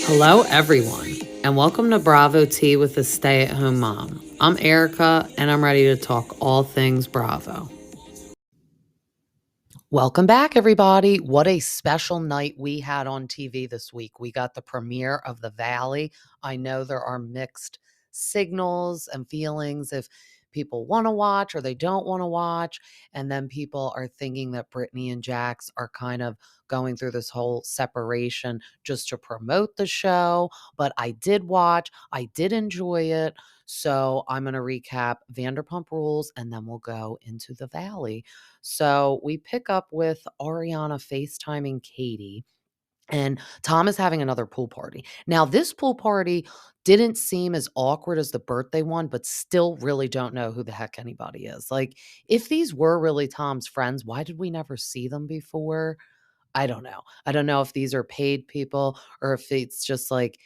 Hello, everyone, and welcome to Bravo Tea with a Stay at Home Mom. I'm Erica, and I'm ready to talk all things Bravo. Welcome back, everybody. What a special night we had on TV this week. We got the premiere of The Valley. I know there are mixed signals and feelings if people want to watch or they don't want to watch. And then people are thinking that Brittany and Jax are kind of going through this whole separation just to promote the show. But I did watch, I did enjoy it. So I'm going to recap Vanderpump Rules and then we'll go into The Valley. So we pick up with Ariana FaceTiming Katie, and Tom is having another pool party. Now, this pool party didn't seem as awkward as the birthday one, but still really don't know who the heck anybody is. Like, if these were really Tom's friends, why did we never see them before? I don't know. I don't know if these are paid people or if it's just like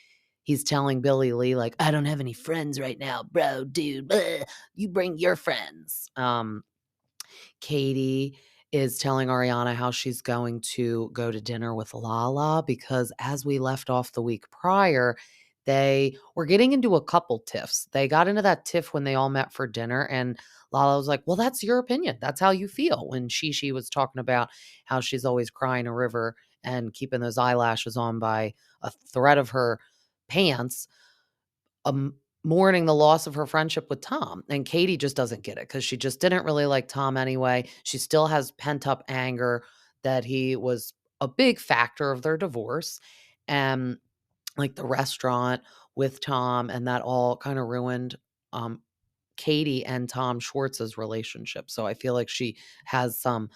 he's telling Billy Lee, like, I don't have any friends right now, bro, dude. You bring your friends. Katie is telling Ariana how she's going to go to dinner with LaLa because as we left off the week prior, they were getting into a couple tiffs. They got into that tiff when they all met for dinner, and Lala was like, well, that's your opinion. That's how you feel. When Shishi was talking about how she's always crying a river and keeping those eyelashes on by a thread of her pants, mourning the loss of her friendship with Tom. And Katie just doesn't get it because she just didn't really like Tom anyway. She still has pent up anger that he was a big factor of their divorce. And like the restaurant with Tom, and that all kind of ruined um, Katie and Tom Schwartz's relationship. So I feel like she has some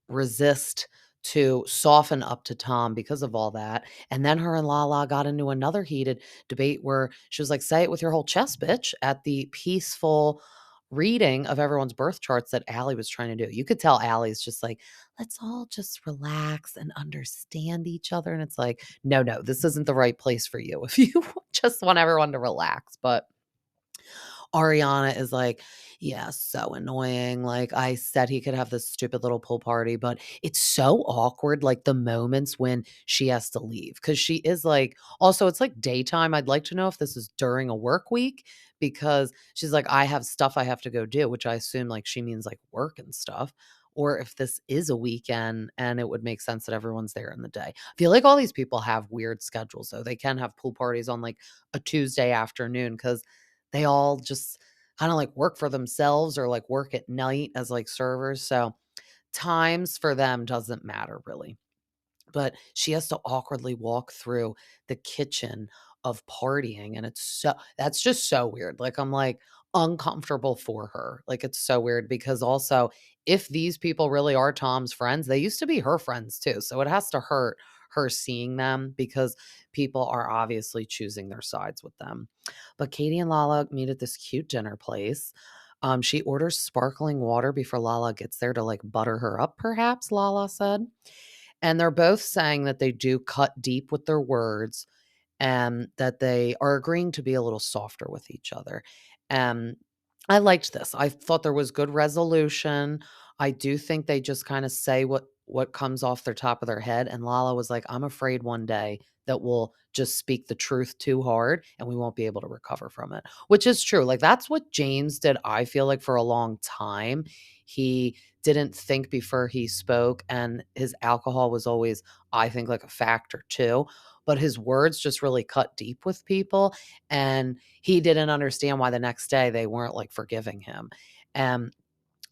resist to soften up to Tom because of all that. And then her and Lala got into another heated debate where she was like, say it with your whole chest, bitch, at the peaceful reading of everyone's birth charts that Allie was trying to do. You could tell Allie's just like, let's all just relax and understand each other. And it's like, no, no, this isn't the right place for you if you just want everyone to relax. But Ariana is like, yeah, so annoying. Like, I said he could have this stupid little pool party, but it's so awkward, like the moments when she has to leave. Cause she is like, also, it's like daytime. I'd like to know if this is during a work week because she's like, I have stuff I have to go do, which I assume like she means like work and stuff. Or if this is a weekend and it would make sense that everyone's there in the day. I feel like all these people have weird schedules, though. They can have pool parties on like a Tuesday afternoon because they all just kinda, like, work for themselves or, like, work at night as, like, servers, so times for them doesn't matter really. But she has to awkwardly walk through the kitchen of partying, and it's so that's just so weird. Like, I'm, like, uncomfortable for her. Like, it's so weird because also, if these people really are Tom's friends, they used to be her friends too, so it has to hurt her seeing them because people are obviously choosing their sides with them. But Katie and Lala meet at this cute dinner place. She orders sparkling water before Lala gets there to, like, butter her up, perhaps, Lala said. And they're both saying that they do cut deep with their words and that they are agreeing to be a little softer with each other. And I liked this. I thought there was good resolution. I do think they just kind of say what comes off their top of their head. And Lala was like, I'm afraid one day that we'll just speak the truth too hard and we won't be able to recover from it, which is true. Like that's what James did, I feel like, for a long time. He didn't think before he spoke, and his alcohol was always, I think, like a factor too. But his words just really cut deep with people, and he didn't understand why the next day they weren't like forgiving him. And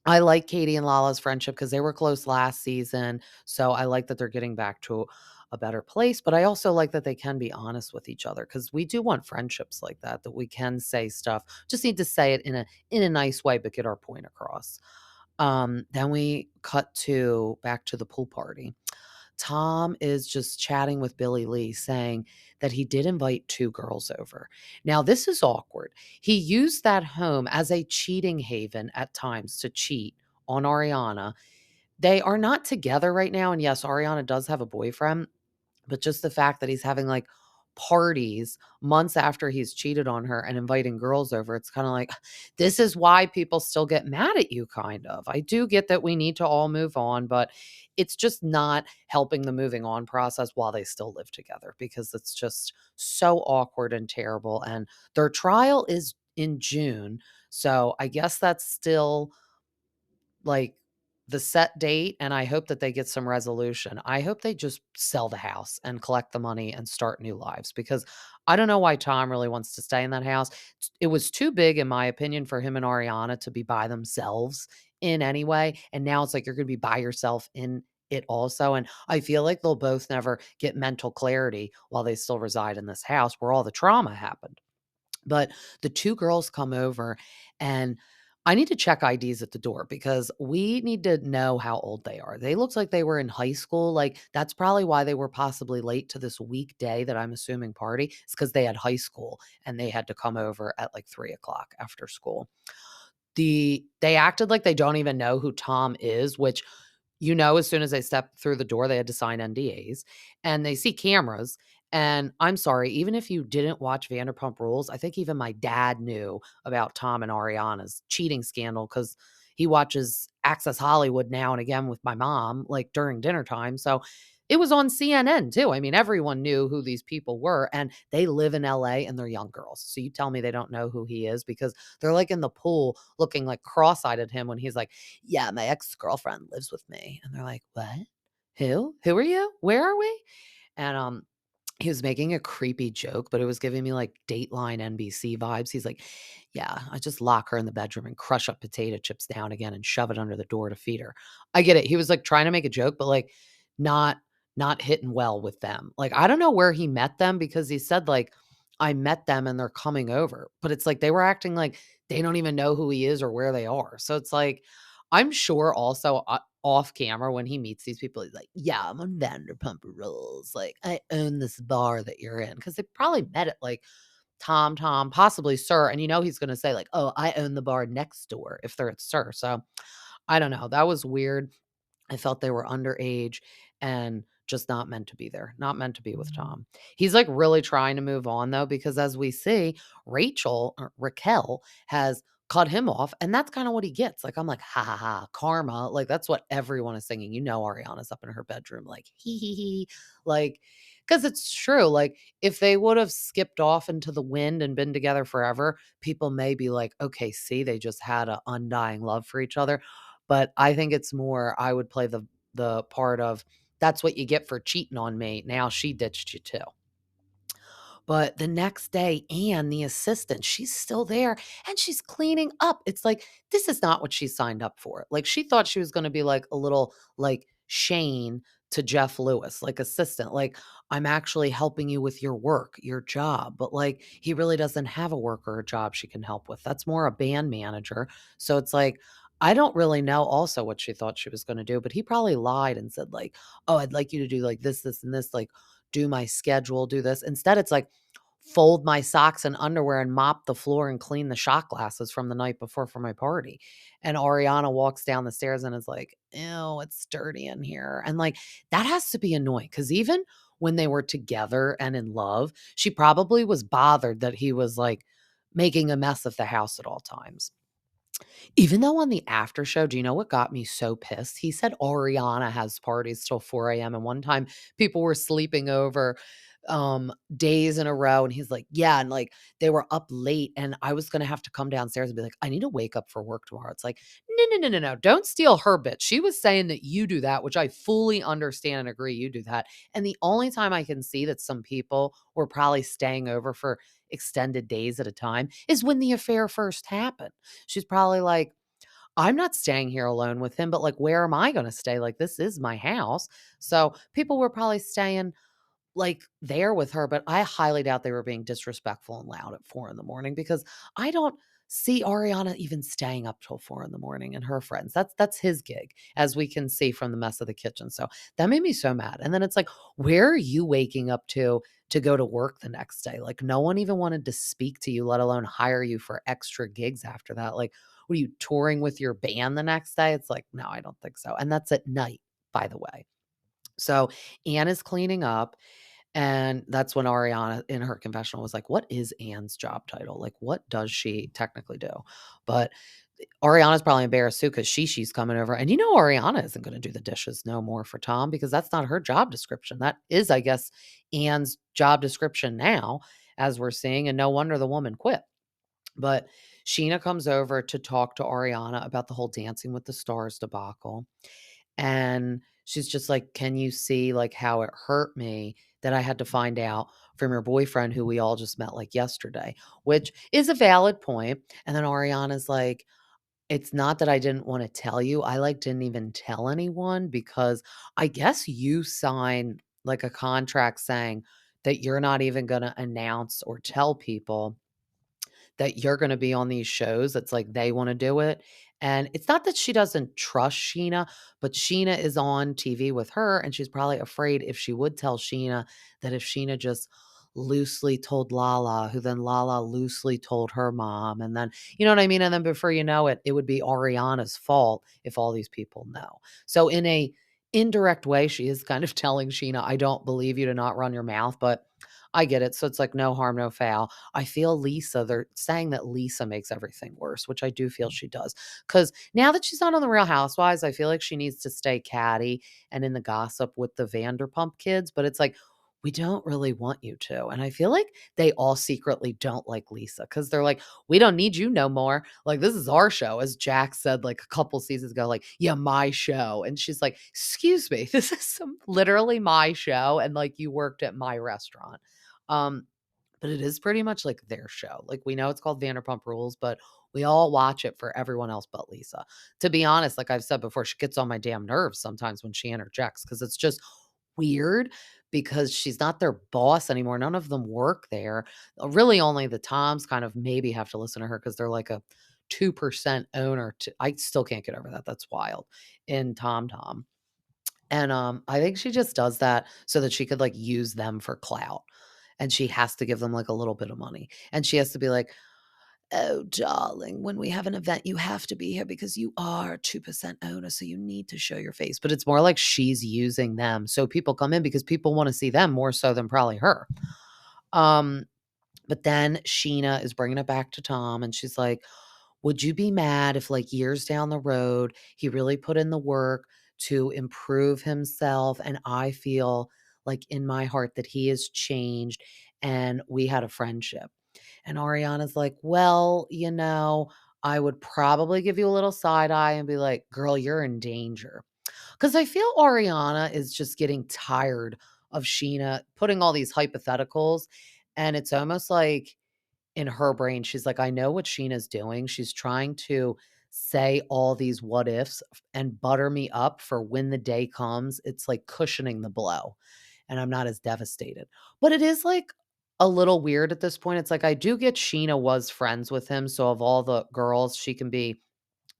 I like Katie and Lala's friendship because they were close last season. So I like that they're getting back to a better place. But I also like that they can be honest with each other because we do want friendships like that, that we can say stuff. Just need to say it in a nice way, but get our point across. Then we cut to back to the pool party. Tom is just chatting with Billy Lee saying that he did invite two girls over. Now, this is awkward. He used that home as a cheating haven at times to cheat on Ariana. They are not together right now. And yes, Ariana does have a boyfriend, but just the fact that he's having like parties months after he's cheated on her and inviting girls over. It's kind of like, this is why people still get mad at you, kind of. I do get that we need to all move on, but it's just not helping the moving on process while they still live together, because it's just so awkward and terrible. And their trial is in June. So I guess that's still like the set date, and I hope that they get some resolution. I hope they just sell the house and collect the money and start new lives, because I don't know why Tom really wants to stay in that house. It was too big, in my opinion, for him and Ariana to be by themselves in anyway. And now it's like you're going to be by yourself in it also. And I feel like they'll both never get mental clarity while they still reside in this house where all the trauma happened. But the 2 girls come over, and I need to check IDs at the door because we need to know how old they are. They looked like they were in high school. Like, that's probably why they were possibly late to this weekday that I'm assuming party. It's because they had high school and they had to come over at like 3 o'clock after school. They acted like they don't even know who Tom is, which, as soon as they stepped through the door, they had to sign NDAs, and they see cameras. And I'm sorry, even if you didn't watch Vanderpump Rules, I think even my dad knew about Tom and Ariana's cheating scandal because he watches Access Hollywood now and again with my mom, like during dinner time. So it was on CNN too. I mean, everyone knew who these people were, and they live in LA and they're young girls. So you tell me they don't know who he is, because they're like in the pool looking like cross-eyed at him when he's like, yeah, my ex-girlfriend lives with me. And they're like, what? Who are you? Where are we? And he was making a creepy joke, but it was giving me like Dateline NBC vibes. He's like, yeah, I just lock her in the bedroom and crush up potato chips down again and shove it under the door to feed her. I get it. He was like trying to make a joke, but like not not hitting well with them. Like, I don't know where he met them, because he said like, I met them and they're coming over. But it's like they were acting like they don't even know who he is or where they are. So it's like, I'm sure also off camera when he meets these people, he's like, yeah, I'm on Vanderpump Rules. Like, I own this bar that you're in. Cause they probably met it like Tom, possibly Sir. And he's going to say like, oh, I own the bar next door if they're at Sir. So I don't know. That was weird. I felt they were underage and just not meant to be there, not meant to be with Tom. He's like really trying to move on though, because as we see, Raquel has cut him off, and that's kind of what he gets. Like, I'm like, ha ha ha, karma. Like, that's what everyone is singing. Ariana's up in her bedroom, like, hee, like, because it's true. Like, if they would have skipped off into the wind and been together forever, people may be like, okay, see, they just had an undying love for each other. But I think it's more, I would play the part of, that's what you get for cheating on me. Now she ditched you too. But the next day, Anne, the assistant, she's still there and she's cleaning up. It's like, this is not what she signed up for. Like, she thought she was going to be like a little like Shane to Jeff Lewis, like assistant. Like, I'm actually helping you with your work, your job. But like, he really doesn't have a work or a job she can help with. That's more a band manager. So it's like, I don't really know also what she thought she was going to do, but he probably lied and said, like, oh, I'd like you to do like this, and this, like, do my schedule, do this. Instead, it's like, fold my socks and underwear and mop the floor and clean the shot glasses from the night before for my party. And Ariana walks down the stairs and is like, ew, it's dirty in here. And like, that has to be annoying, because even when they were together and in love, she probably was bothered that he was like making a mess of the house at all times. Even though on the after show, do you know what got me so pissed? He said Ariana has parties till 4 a.m. And one time people were sleeping over days in a row. And he's like, yeah. And like, they were up late and I was going to have to come downstairs and be like, I need to wake up for work tomorrow. It's like, no. Don't steal her bit. She was saying that you do that, which I fully understand and agree. You do that. And the only time I can see that some people were probably staying over for extended days at a time is when the affair first happened. She's probably like, I'm not staying here alone with him, but like, where am I going to stay? Like, this is my house. So people were probably staying like there with her, but I highly doubt they were being disrespectful and loud at 4 in the morning, because I don't see Ariana even staying up till 4 in the morning and her friends. That's his gig, as we can see from the mess of the kitchen. So that made me so mad. And then it's like, where are you waking up to go to work the next day? Like, no one even wanted to speak to you, let alone hire you for extra gigs after that. Like, what are you, touring with your band the next day? It's like, no, I don't think so. And that's at night, by the way. So Anne is cleaning up, And that's when Ariana in her confessional was like, "What is Anne's job title? Like, what does she technically do?" But Ariana's probably embarrassed too because she's coming over, and Ariana isn't gonna do the dishes no more for Tom because that's not her job description. That is, I guess, Anne's job description now, as we're seeing, and no wonder the woman quit. But Sheena comes over to talk to Ariana about the whole Dancing with the Stars debacle, and she's just like, "Can you see, like, how it hurt me that I had to find out from your boyfriend who we all just met, like, yesterday?" Which is a valid point, and then Ariana's like, "It's not that I didn't wanna tell you, I, like, didn't even tell anyone because I guess you sign, like, a contract saying that you're not even gonna announce or tell people that you're gonna be on these shows. It's like they wanna do it, and it's not that she doesn't trust Sheena, but Sheena is on TV with her, and she's probably afraid if she would tell Sheena, that if Sheena just loosely told LaLa, who then LaLa loosely told her mom, and then you know what I mean? And then before you know it, it would be Ariana's fault if all these people know. So in a indirect way, she is kind of telling Sheena, "I don't believe you to not run your mouth," but I get it. So it's like no harm, no foul. I feel Lisa, they're saying that Lisa makes everything worse, which I do feel she does. Because now that she's not on the Real Housewives, I feel like she needs to stay catty and in the gossip with the Vanderpump kids. But it's like, we don't really want you to. And I feel like they all secretly don't like Lisa because they're like, we don't need you no more. Like, this is our show. As Jax said like a couple seasons ago, like, yeah, my show. And she's like, excuse me, this is literally my show. And like, you worked at my restaurant. Um, but it is pretty much like their show. Like, we know it's called Vanderpump Rules, but we all watch it for everyone else but Lisa. To be honest, like I've said before, she gets on my damn nerves sometimes when she interjects because it's just weird because she's not their boss anymore. None of them work there. Really, only the Toms kind of maybe have to listen to her because they're like a 2% owner. I still can't get over that. That's wild in Tom Tom. And, I think she just does that so that she could, like, use them for clout, and she has to give them, like, a little bit of money, and she has to be like, "Oh, darling, when we have an event, you have to be here because you are a 2% owner, so you need to show your face." But it's more like she's using them, so people come in because people wanna see them more so than probably her. Um but then Sheena is bringing it back to Tom, and she's like, "Would you be mad if, like, years down the road, he really put in the work to improve himself, and I feel like in my heart that he has changed and we had a friendship?" And Ariana's like, "Well, I would probably give you a little side eye and be like, 'Girl, you're in danger.'" Because I feel Ariana is just getting tired of Sheena putting all these hypotheticals, and it's almost like in her brain, she's like, "I know what Sheena's doing. She's trying to say all these what ifs and butter me up for when the day comes. It's like cushioning the blow, and I'm not as devastated." But it is like a little weird at this point. It's like I do get Sheena was friends with him, so of all the girls, she can be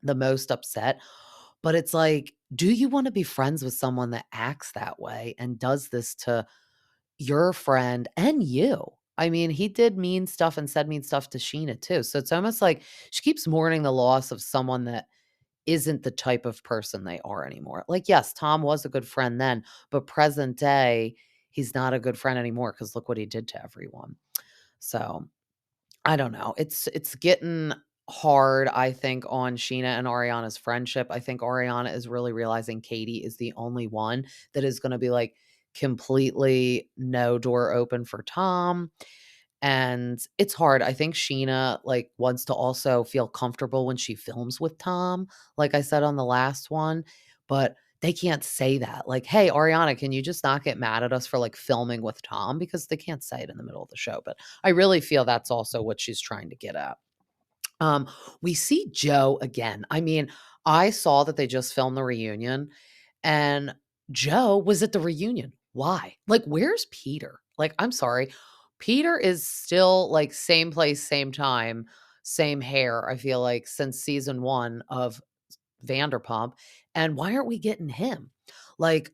the most upset. But it's like, do you want to be friends with someone that acts that way and does this to your friend and you? I mean, he did mean stuff and said mean stuff to Sheena too. So it's almost like she keeps mourning the loss of someone that isn't the type of person they are anymore. Like, yes, Tom was a good friend then, but present day, he's not a good friend anymore because look what he did to everyone. So I don't know. It's getting hard, I think, on Sheena and Ariana's friendship. I think Ariana is really realizing Katie is the only one that is gonna be, like, completely no door open for Tom, and it's hard. I think Sheena, like, wants to also feel comfortable when she films with Tom, like I said on the last one, but they can't say that. Like, "Hey, Ariana, can you just not get mad at us for, like, filming with Tom?" Because they can't say it in the middle of the show, but I really feel that's also what she's trying to get at. Um, we see Joe again. I mean, I saw that they just filmed the reunion, and Joe was at the reunion. Why? Like, where's Peter? Like, I'm sorry. Peter is still like same place, same time, same hair, I feel like, since season 1 of Vanderpump. And why aren't we getting him? Like,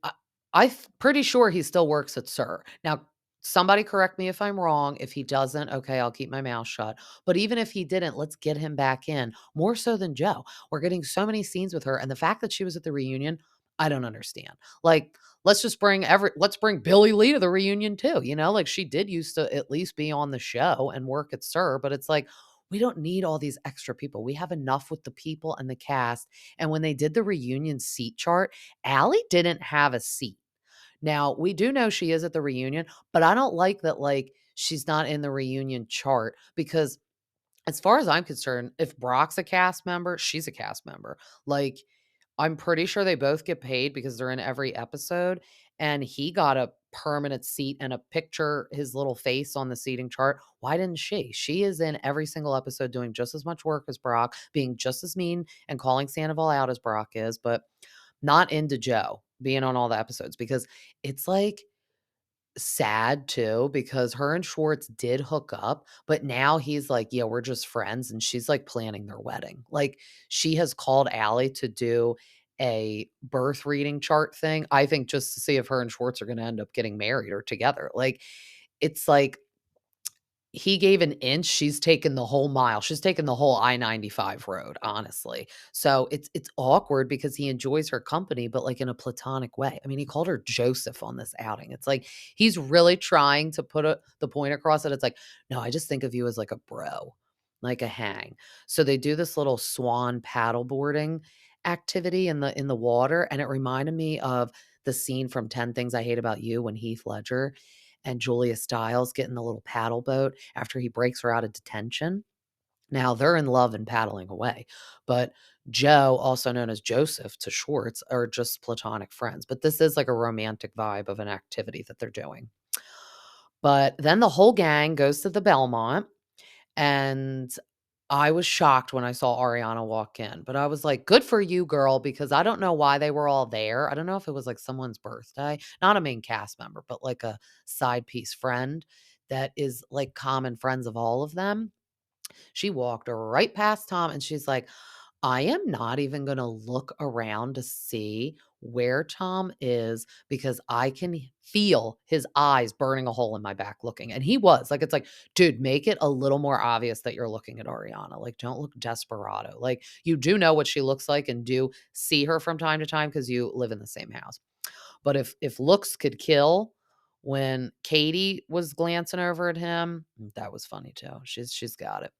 I'm pretty sure he still works at Sir. Now, somebody correct me if I'm wrong. If he doesn't, okay, I'll keep my mouth shut. But even if he didn't, let's get him back in more so than Joe. We're getting so many scenes with her. And the fact that she was at the reunion, I don't understand. Like, let's bring Billy Lee to the reunion too, like she did used to at least be on the show and work at SUR, but it's like we don't need all these extra people. We have enough with the people and the cast. And when they did the reunion seat chart, Allie didn't have a seat. Now, we do know she is at the reunion, but I don't like that she's not in the reunion chart because as far as I'm concerned, if Brock's a cast member, she's a cast member. Like, I'm pretty sure they both get paid because they're in every episode, and he got a permanent seat and a picture, his little face on the seating chart. Why didn't she? She is in every single episode doing just as much work as Brock, being just as mean and calling Sandoval out as Brock is, but not into Joe being on all the episodes because it's sad too because her and Schwartz did hook up, but now he's like, yeah, we're just friends. And she's like planning their wedding. Like she has called Allie to do a birth reading chart thing. I think just to see if her and Schwartz are going to end up getting married or together. Like it's like he gave an inch, she's taken the whole mile. She's taken the whole I-95 road, honestly. So it's awkward because he enjoys her company, but like in a platonic way. I mean, he called her Joseph on this outing. It's like he's really trying to put the point across that it's like, no, I just think of you as like a bro, like a hang. So they do this little swan paddleboarding activity in the water, and it reminded me of the scene from 10 Things I Hate About You when Heath Ledger and Julia Stiles get in the little paddle boat after he breaks her out of detention. Now they're in love and paddling away, but Joe, also known as Joseph to Schwartz, are just platonic friends. But this is like a romantic vibe of an activity that they're doing. But then the whole gang goes to the Belmont, and I was shocked when I saw Ariana walk in, but I was like, good for you, girl, because I don't know why they were all there. I don't know if it was like someone's birthday, not a main cast member, but like a side piece friend that is like common friends of all of them. She walked right past Tom and she's like, I am not even going to look around to see where Tom is because I can feel his eyes burning a hole in my back looking. And he was like, it's like, dude, make it a little more obvious that you're looking at Ariana. Like, don't look desperado. Like, you do know what she looks like and do see her from time to time because you live in the same house. But if looks could kill, when Katie was glancing over at him, that was funny too. She's got it.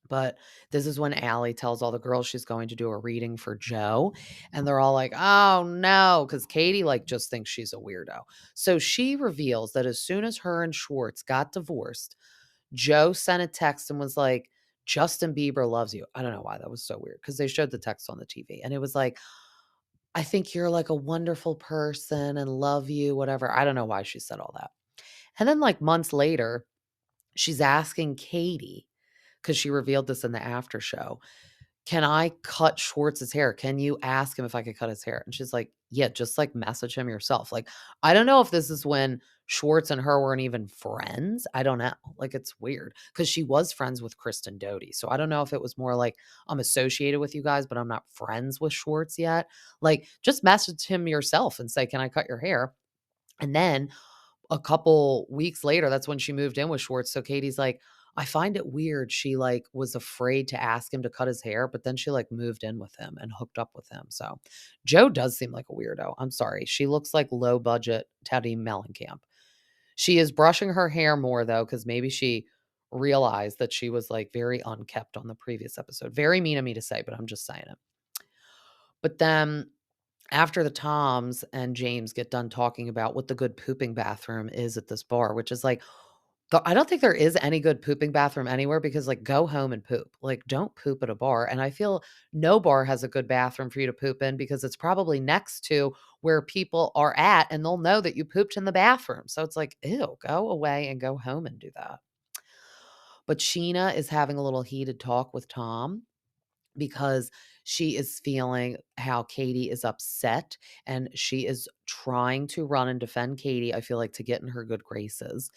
But this is when Allie tells all the girls she's going to do a reading for Joe. And they're all like, oh no, because Katie just thinks she's a weirdo. So she reveals that as soon as her and Schwartz got divorced, Joe sent a text and was like, Justin Bieber loves you. I don't know why that was so weird because they showed the text on the TV. And it was like, I think you're like a wonderful person and love you, whatever. I don't know why she said all that. And then like months later, she's asking Katie, because she revealed this in the after show. Can I cut Schwartz's hair? Can you ask him if I could cut his hair? And she's like, yeah, just like message him yourself. Like, I don't know if this is when Schwartz and her weren't even friends. I don't know. Like, it's weird because she was friends with Kristen Doute. So I don't know if it was more like I'm associated with you guys, but I'm not friends with Schwartz yet. Like, just message him yourself and say, can I cut your hair? And then a couple weeks later, that's when she moved in with Schwartz. So Katie's like, I find it weird. She was afraid to ask him to cut his hair, but then she moved in with him and hooked up with him. So Joe does seem like a weirdo. I'm sorry. She looks like low budget Teddy Mellencamp. She is brushing her hair more though, because maybe she realized that she was very unkept on the previous episode. Very mean of me to say, but I'm just saying it. But then after the Toms and James get done talking about what the good pooping bathroom is at this bar, which is I don't think there is any good pooping bathroom anywhere because go home and poop. Don't poop at a bar. And I feel no bar has a good bathroom for you to poop in because it's probably next to where people are at and they'll know that you pooped in the bathroom. So it's like, ew, go away and go home and do that. But Sheena is having a little heated talk with Tom because she is feeling how Katie is upset and she is trying to run and defend Katie, I feel like, to get in her good graces.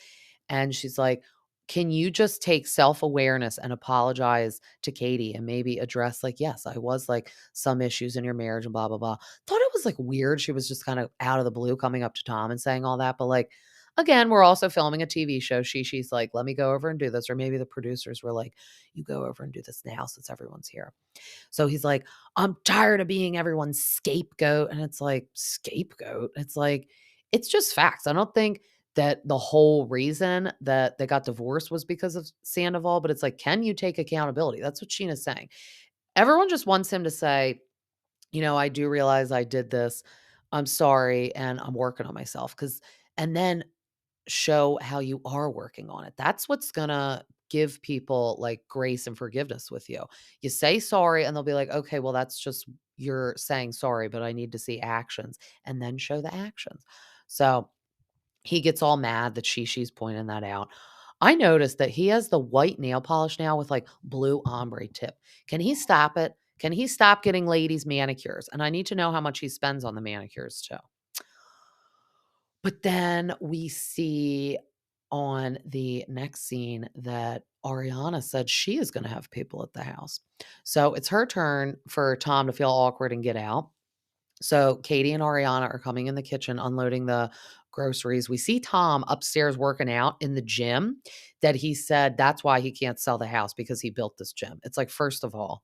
And she's like, can you just take self-awareness and apologize to Katie and maybe address yes, I was some issues in your marriage and blah, blah, blah. Thought it was weird. She was just kind of out of the blue coming up to Tom and saying all that. But Again, we're also filming a TV show. She's like, let me go over and do this. Or maybe the producers were like, you go over and do this now since everyone's here. So he's like, I'm tired of being everyone's scapegoat. And it's like, scapegoat? It's like, it's just facts. I don't think that the whole reason that they got divorced was because of Sandoval, but it's like, can you take accountability? That's what Sheena's saying. Everyone just wants him to say, I do realize I did this. I'm sorry. And I'm working on myself. And then show how you are working on it. That's what's gonna give people, like, grace and forgiveness with you. You say sorry, and they'll be like, "Okay, well, that's just you're saying sorry, but I need to see actions," and then show the actions. So, he gets all mad that she's pointing that out. I noticed that he has the white nail polish now with, like, blue ombre tip. Can he stop it? Can he stop getting ladies manicures? And I need to know how much he spends on the manicures too. But then we see on the next scene that Ariana said she is gonna have people at the house. So it's her turn for Tom to feel awkward and get out. So Katie and Ariana are coming in the kitchen unloading the groceries. We see Tom upstairs working out in the gym that he said that's why he can't sell the house because he built this gym. It's like, first of all,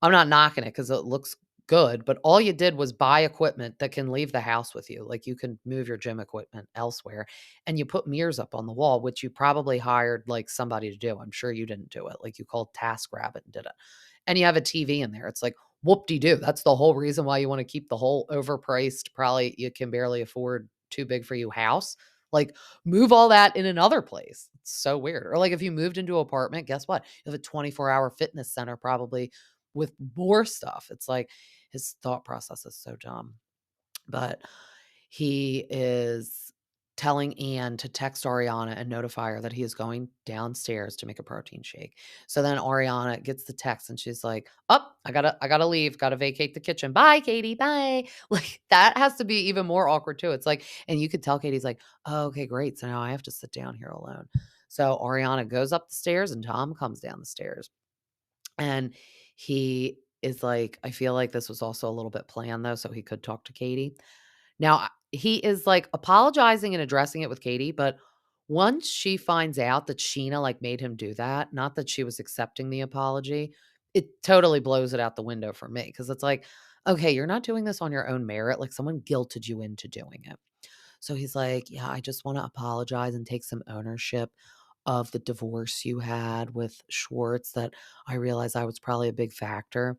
I'm not knocking it because it looks good, but all you did was buy equipment that can leave the house with you. Like, you can move your gym equipment elsewhere, and you put mirrors up on the wall, which you probably hired, like, somebody to do. I'm sure you didn't do it. Like, you called TaskRabbit and did it. And you have a TV in there. It's like, whoop-de-doo. That's the whole reason why you wanna keep the whole overpriced, probably you can barely afford, too big for you house. Like, move all that in another place. It's so weird. Or, like, if you moved into an apartment, guess what? You have a 24-hour fitness center probably with more stuff. It's like his thought process is so dumb. But he is telling Anne to text Ariana and notify her that he is going downstairs to make a protein shake. So then Ariana gets the text and she's like, "Oh, I gotta leave, gotta vacate the kitchen. Bye, Katie. Bye." Like, that has to be even more awkward too. It's like, and you could tell Katie's like, "Oh, okay, great. So now I have to sit down here alone." So Ariana goes up the stairs and Tom comes down the stairs. And he is like, I feel like this was also a little bit planned though, so he could talk to Katie. Now, he is like apologizing and addressing it with Katie, but once she finds out that Sheena like made him do that, not that she was accepting the apology, it totally blows it out the window for me because it's like, okay, you're not doing this on your own merit. Like, someone guilted you into doing it. So he's like, "Yeah, I just want to apologize and take some ownership of the divorce you had with Schwartz, that I realized I was probably a big factor."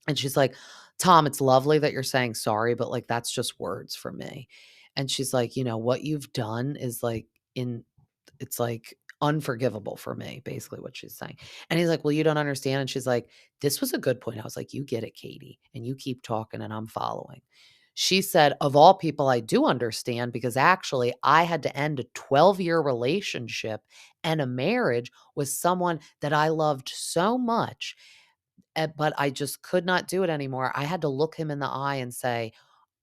And she's like, "Tom, it's lovely that you're saying sorry, but, like, that's just words for me." And she's like, "What you've done is, like, in it's, like, unforgivable for me," basically what she's saying. And he's like, "Well, you don't understand." And she's like, "This was a good point." I was like, "You get it, Katie, and you keep talking and I'm following." She said, "Of all people, I do understand because actually I had to end a 12-year relationship and a marriage with someone that I loved so much, but I just could not do it anymore. I had to look him in the eye and say,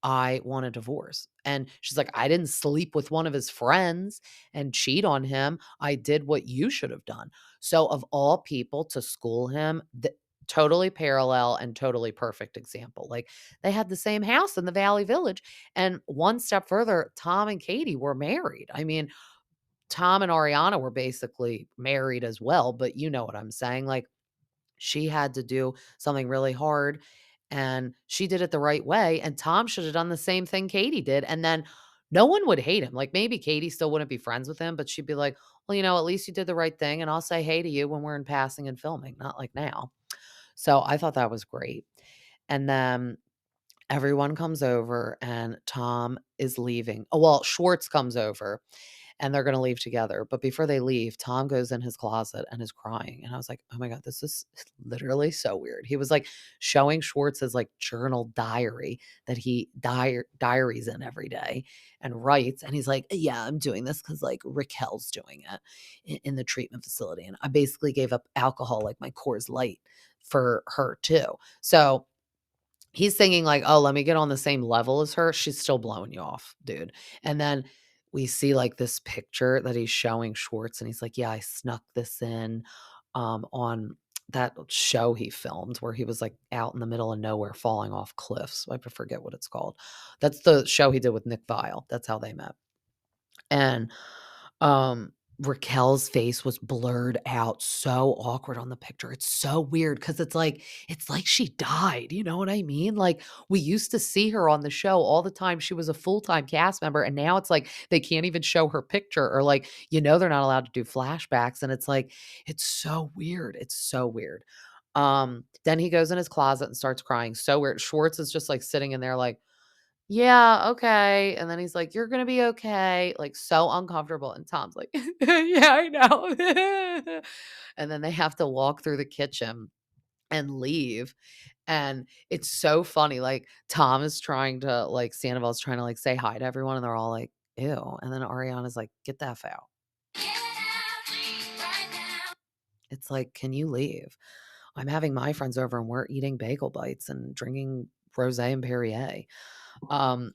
'I want a divorce.'" And she's like, "I didn't sleep with one of his friends and cheat on him. I did what you should have done." So of all people to school him, totally parallel and totally perfect example. Like, they had the same house in the Valley Village, and one step further, Tom and Katie were married. I mean, Tom and Ariana were basically married as well, but you know what I'm saying? Like, she had to do something really hard, and she did it the right way, and Tom should have done the same thing Katie did, and then no one would hate him. Like, maybe Katie still wouldn't be friends with him, but she'd be like, "Well, at least you did the right thing, and I'll say hey to you when we're in passing and filming, not like now." So, I thought that was great. And then everyone comes over and Tom is leaving. Oh, well, Schwartz comes over and they're gonna leave together. But before they leave, Tom goes in his closet and is crying. And I was like, "Oh my God, this is literally so weird." He was like showing Schwartz's like journal diary that he diaries in every day and writes. And he's like, "Yeah, I'm doing this because like Raquel's doing it in the treatment facility. And I basically gave up alcohol, like my Coors Light, for her too." So he's thinking like, "Oh, let me get on the same level as her." She's still blowing you off, dude. And then we see like this picture that he's showing Schwartz and he's like, "Yeah, I snuck this in on that show he filmed where he was like out in the middle of nowhere falling off cliffs." I forget what it's called. That's the show he did with Nick Vile. That's how they met. And, um, Raquel's face was blurred out, so awkward on the picture. It's so weird because it's like she died, you know what I mean? Like, we used to see her on the show all the time. She was a full-time cast member, and now it's like they can't even show her picture or, like, they're not allowed to do flashbacks, and it's like, it's so weird. It's so weird. Then he goes in his closet and starts crying. So weird. Schwartz is just, like, sitting in there like, "Yeah, okay." And then he's like, "You're gonna be okay." Like, so uncomfortable, and Tom's like, "Yeah, I know." And then they have to walk through the kitchen and leave, and it's so funny, like, Tom is trying to like, Sandoval's trying to, like, say hi to everyone, and they're all like, "Ew," and then Ariana's like, "Get the F out." It's like, "Can you leave? I'm having my friends over, and we're eating bagel bites and drinking rosé and Perrier." Um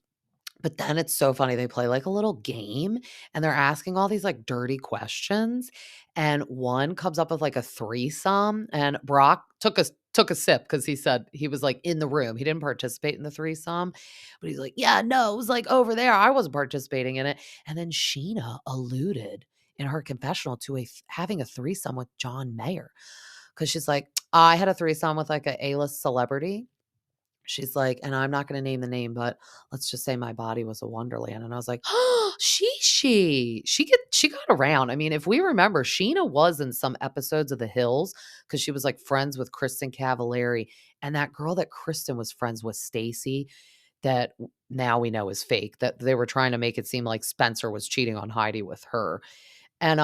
But then it's so funny, they play, like, a little game, and they're asking all these, like, dirty questions, and one comes up with, like, a threesome, and Brock took a sip because he said he was, like, in the room. He didn't participate in the threesome, but he's like, "Yeah, no, it was, like, over there. I wasn't participating in it." And then Sheena alluded in her confessional to having a threesome with John Mayer because she's like, "I had a threesome with, like, a A-list celebrity." She's like, and I'm not gonna name the name, but let's just say my body was a wonderland. And I was like, "Oh, she got around." I mean, if we remember, Sheena was in some episodes of The Hills because she was, like, friends with Kristen Cavallari, and that girl that Kristen was friends with, Stacy, that now we know is fake, that they were trying to make it seem like Spencer was cheating on Heidi with her. And,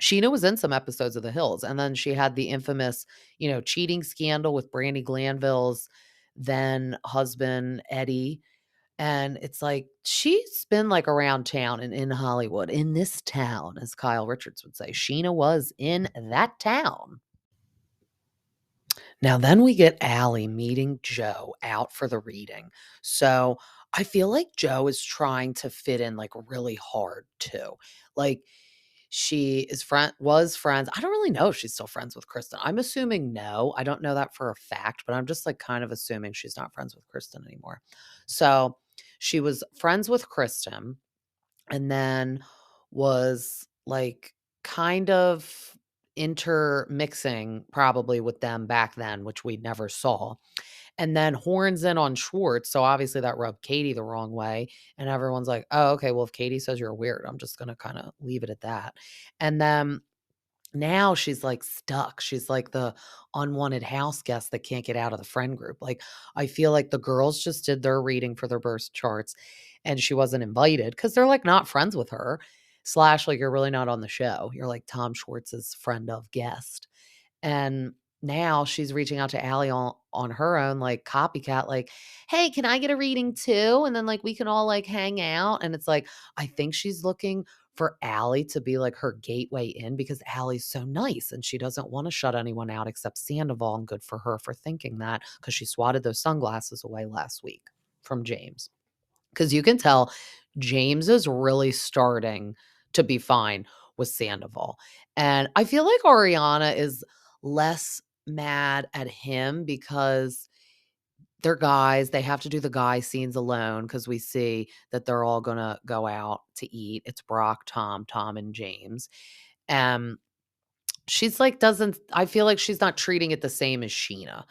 Sheena was in some episodes of The Hills, and then she had the infamous, cheating scandal with Brandy Glanville's then husband, Eddie, and it's like she's been, like, around town and in Hollywood, in this town, as Kyle Richards would say. Sheena was in that town. Now then we get Allie meeting Joe out for the reading. So, I feel like Joe is trying to fit in, like, really hard too. Like, she is was friends. I don't really know if she's still friends with Kristen. I'm assuming no. I don't know that for a fact, but I'm just, like, kind of assuming she's not friends with Kristen anymore. So, she was friends with Kristen and then was, like, kind of intermixing probably with them back then, which we never saw, and then horns in on Schwartz, so obviously that rubbed Katie the wrong way, and everyone's like, "Oh, okay, well, if Katie says you're weird, I'm just gonna kinda leave it at that." And then now she's, like, stuck. She's like the unwanted house guest that can't get out of the friend group. Like, I feel like the girls just did their reading for their birth charts, and she wasn't invited because 'cause they're, like, not friends with her, slash, like, you're really not on the show. You're, like, Tom Schwartz's friend of guest. And now she's reaching out to Allie on her own, like, copycat, like, "Hey, can I get a reading too? And then, like, we can all, like, hang out." And it's like, I think she's looking for Allie to be, like, her gateway in because Allie's so nice and she doesn't wanna shut anyone out except Sandoval, and good for her for thinking that because she swatted those sunglasses away last week from James. Because you can tell James is really starting to be fine with Sandoval. And I feel like Ariana is less mad at him because they're guys. They have to do the guy scenes alone because we see that they're all gonna go out to eat. It's Brock, Tom, and James. Um, She's like doesn't I feel like she's not treating it the same as Sheena.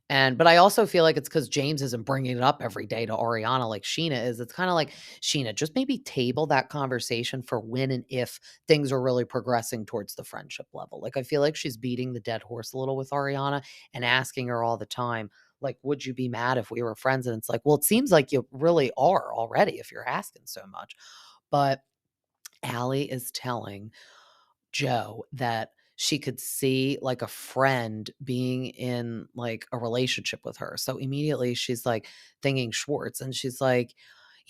But I also feel like it's because James isn't bringing it up every day to Ariana like Sheena is. It's kinda like, "Sheena, just maybe table that conversation for when and if things are really progressing towards the friendship level." Like, I feel like she's beating the dead horse a little with Ariana and asking her all the time, like, "Would you be mad if we were friends?" And it's like, "Well, it seems like you really are already if you're asking so much." But Allie is telling Joe that she could see, like, a friend being in, like, a relationship with her. So immediately she's, like, thinking Schwartz, and she's like,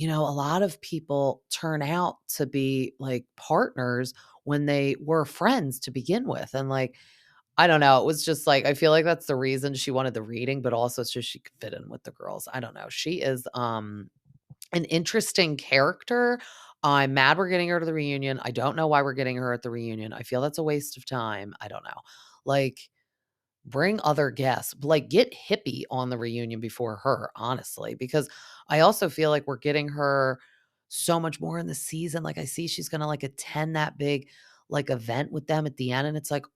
"A lot of people turn out to be, like, partners when they were friends to begin with." And, like, I don't know, it was just, like, I feel like that's the reason she wanted the reading, but also so she could fit in with the girls. I don't know. She is, an interesting character. I'm mad we're getting her to the reunion. I don't know why we're getting her at the reunion. I feel that's a waste of time. I don't know. Like, bring other guests. Like, get Hippie on the reunion before her, honestly, because I also feel like we're getting her so much more in the season. Like I see she's gonna like attend that big like event with them at the end. And it's like,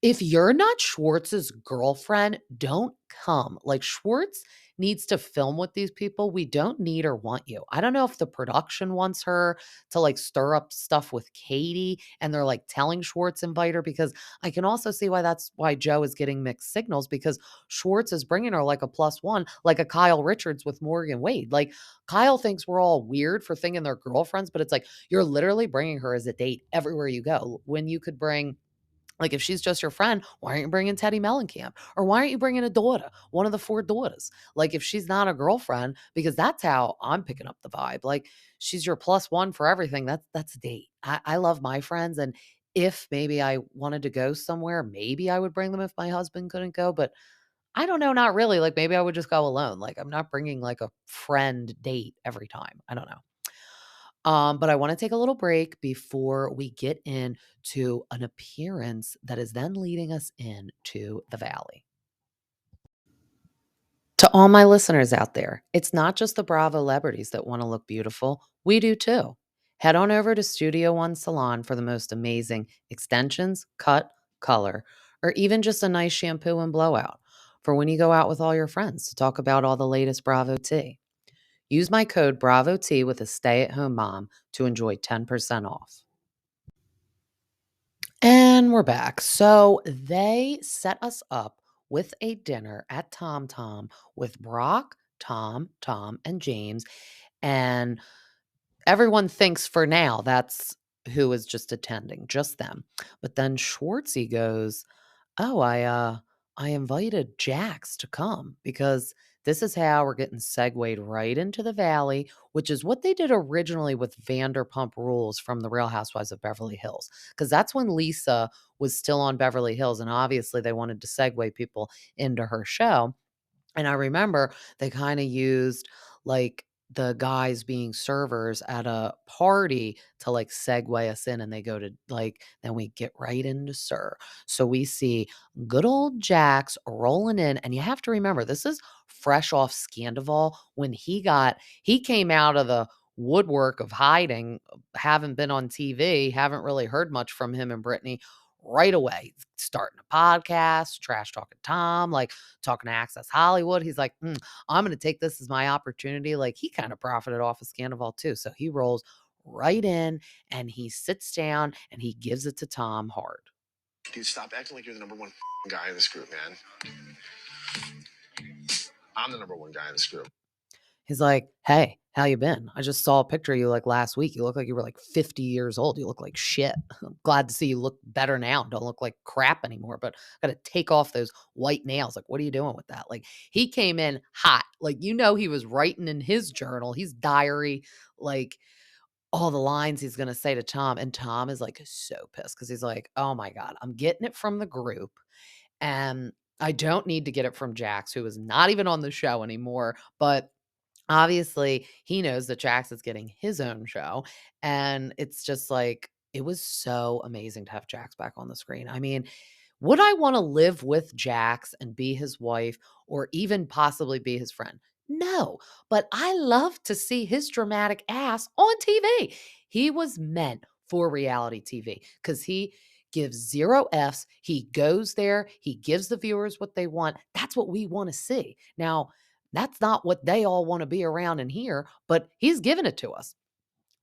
if you're not Schwartz's girlfriend, don't come. Like Schwartz needs to film with these people. We don't need or want you. I don't know if the production wants her to like stir up stuff with Katie and they're like telling Schwartz invite her, because I can also see why that's why Joe is getting mixed signals, because Schwartz is bringing her like a plus one, like a Kyle Richards with Morgan Wade. Like Kyle thinks we're all weird for thinking they're girlfriends, but it's like you're literally bringing her as a date everywhere you go when you could bring, like, if she's just your friend, why aren't you bringing Teddy Mellencamp? Or why aren't you bringing a daughter, one of the 4 daughters? Like, if she's not a girlfriend, because that's how I'm picking up the vibe. Like, she's your plus one for everything. That's a date. I love my friends, and if maybe I wanted to go somewhere, maybe I would bring them if my husband couldn't go. But I don't know, not really. Like, maybe I would just go alone. Like, I'm not bringing like a friend date every time. I don't know. But I want to take a little break before we get into an appearance that is then leading us into the valley. To all my listeners out there, it's not just the Bravo celebrities that want to look beautiful. We do too. Head on over to Studio One Salon for the most amazing extensions, cut, color, or even just a nice shampoo and blowout for when you go out with all your friends to talk about all the latest Bravo tea. Use my code BRAVOT with a stay-at-home mom to enjoy 10% off. And we're back. So they set us up with a dinner at Tom Tom with Brock, Tom, and James. And everyone thinks for now that's who is just attending, just them. But then Schwartzy goes, "Oh, I invited Jax to come because this is how we're getting segued right into the valley, which is what they did originally with Vanderpump Rules from the Real Housewives of Beverly Hills. Because that's when Lisa was still on Beverly Hills, and obviously they wanted to segue people into her show. And I remember they kinda used, like, the guys being servers at a party to, like, segue us in, and they go to, like, then we get right into Sir. So we see good old Jax rolling in, and you have to remember, this is fresh off Scandival when he came out of the woodwork of hiding, haven't been on TV, haven't really heard much from him and Brittany right away. Starting a podcast, trash talking Tom, like, talking to Access Hollywood. He's like, I'm going to take this as my opportunity. Like he kind of profited off of Scandival too. So he rolls right in and he sits down and he gives it to Tom hard. Dude, stop acting like you're the number one guy in this group, man. I'm the number one guy in this group. He's like, hey, how you been? I just saw a picture of you like last week. You look like you were like 50 years old. You look like shit. I'm glad to see you look better now. Don't look like crap anymore, but I got to take off those white nails. Like, what are you doing with that? Like, he came in hot. Like, he was writing in his journal, his diary, like all the lines he's going to say to Tom. And Tom is like so pissed because he's like, oh my God, I'm getting it from the group. And I don't need to get it from Jax, who is not even on the show anymore. But obviously, he knows that Jax is getting his own show, and it's just like it was so amazing to have Jax back on the screen. I mean, would I wanna live with Jax and be his wife or even possibly be his friend? No, but I love to see his dramatic ass on TV. He was meant for reality TV because he gives 0 Fs. He goes there, he gives the viewers what they want. That's what we wanna see. Now, that's not what they all wanna be around and hear, but he's giving it to us.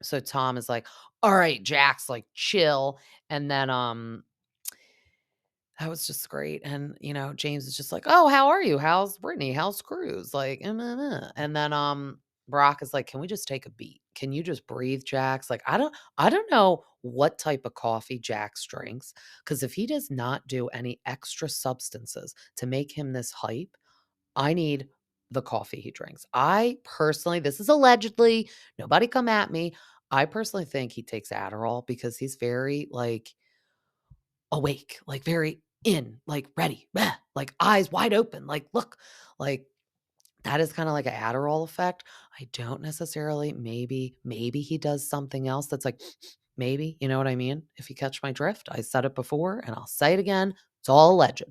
So Tom is like, "All right, Jax, like, chill." And then, that was just great. And, James is just like, "Oh, how are you? How's Brittany? How's Cruz?" Like, and then, Brock is like, "Can we just take a beat? Can you just breathe, Jax?" Like, I don't know what type of coffee Jax drinks, because if he does not do any extra substances to make him this hype, I need the coffee he drinks. I personally, this is allegedly, nobody come at me. I personally think he takes Adderall because he's very, like, awake, like, very in, like, ready, like, eyes wide open, like, look, like, that is kinda like a Adderall effect. I don't necessarily, maybe he does something else that's like, maybe, you know what I mean? If you catch my drift, I said it before and I'll say it again. It's all alleged.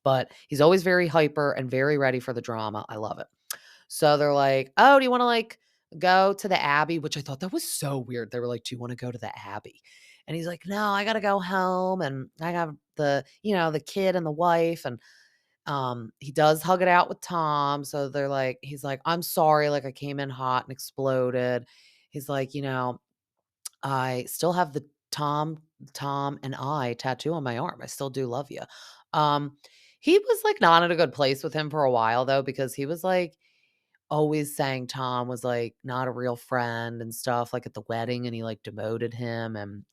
But he's always very hyper and very ready for the drama. I love it. So they're like, "Oh, do you wanna, like, go to the Abbey, which I thought that was so weird. They were like, "Do you wanna go to the Abbey?" And he's like, "No, I gotta go home, and I have the kid and the wife," and, he does hug it out with Tom, so he's like, "I'm sorry, like, I came in hot and exploded." He's like, "I still have the Tom and I tattoo on my arm. I still do love you." Um, he was, like, not in a good place with him for a while, though, because he was, like, always saying Tom was, like, not a real friend and stuff, like, at the wedding, and he, like, demoted him, and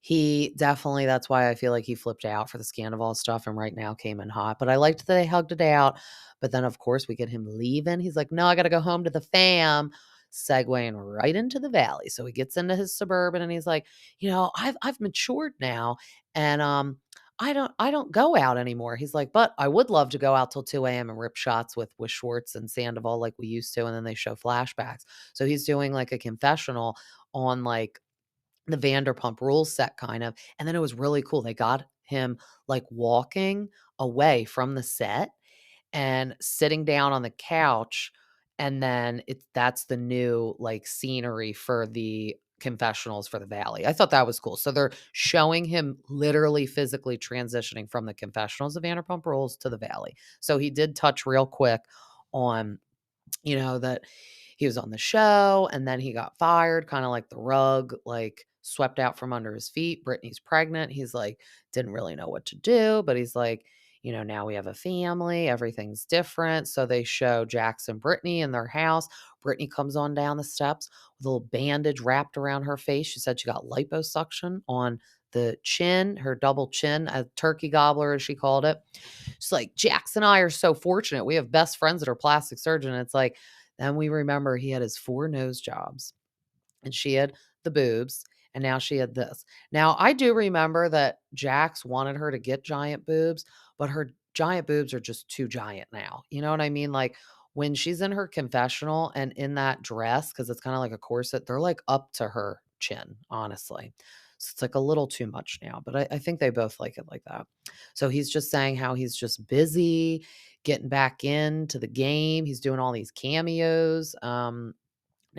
he definitely that's why I feel like he flipped out for the Scandival stuff and right now came in hot, but I liked that they hugged it out, but then, of course, we get him leaving. He's like, "No, I gotta go home to the fam," segueing right into the valley. So he gets into his Suburban and he's like, "I've matured now, and, I don't go out anymore." He's like, "But I would love to go out till 2 AM and rip shots with Schwartz and Sandoval like we used to," and then they show flashbacks. So he's doing, like, a confessional on, like, the Vanderpump Rules set kind of, and then it was really cool. They got him, like, walking away from the set and sitting down on the couch, and then that's the new, like, scenery for the confessionals for the Valley. I thought that was cool. So they're showing him literally physically transitioning from the confessionals of Vanderpump Rules to the Valley. So he did touch real quick on that he was on the show and then he got fired, kinda like the rug, like, swept out from under his feet. Brittany's pregnant. He's like, didn't really know what to do, but he's like, now we have a family, everything's different. So they show Jax and Brittany in their house. Brittany comes on down the steps with a little bandage wrapped around her face. She said she got liposuction on the chin, her double chin, a turkey gobbler, as she called it. She's like, Jax and I are so fortunate. We have best friends that are plastic surgeon. It's like, then we remember he had his 4 nose jobs and she had the boobs and now she had this. Now, I do remember that Jax wanted her to get giant boobs, but her giant boobs are just too giant now. You know what I mean? Like when she's in her confessional and in that dress, because it's kind of like a corset, they're like up to her chin, honestly. So it's like a little too much now, but I think they both like it like that. So he's just saying how he's just busy getting back into the game. He's doing all these cameos. Now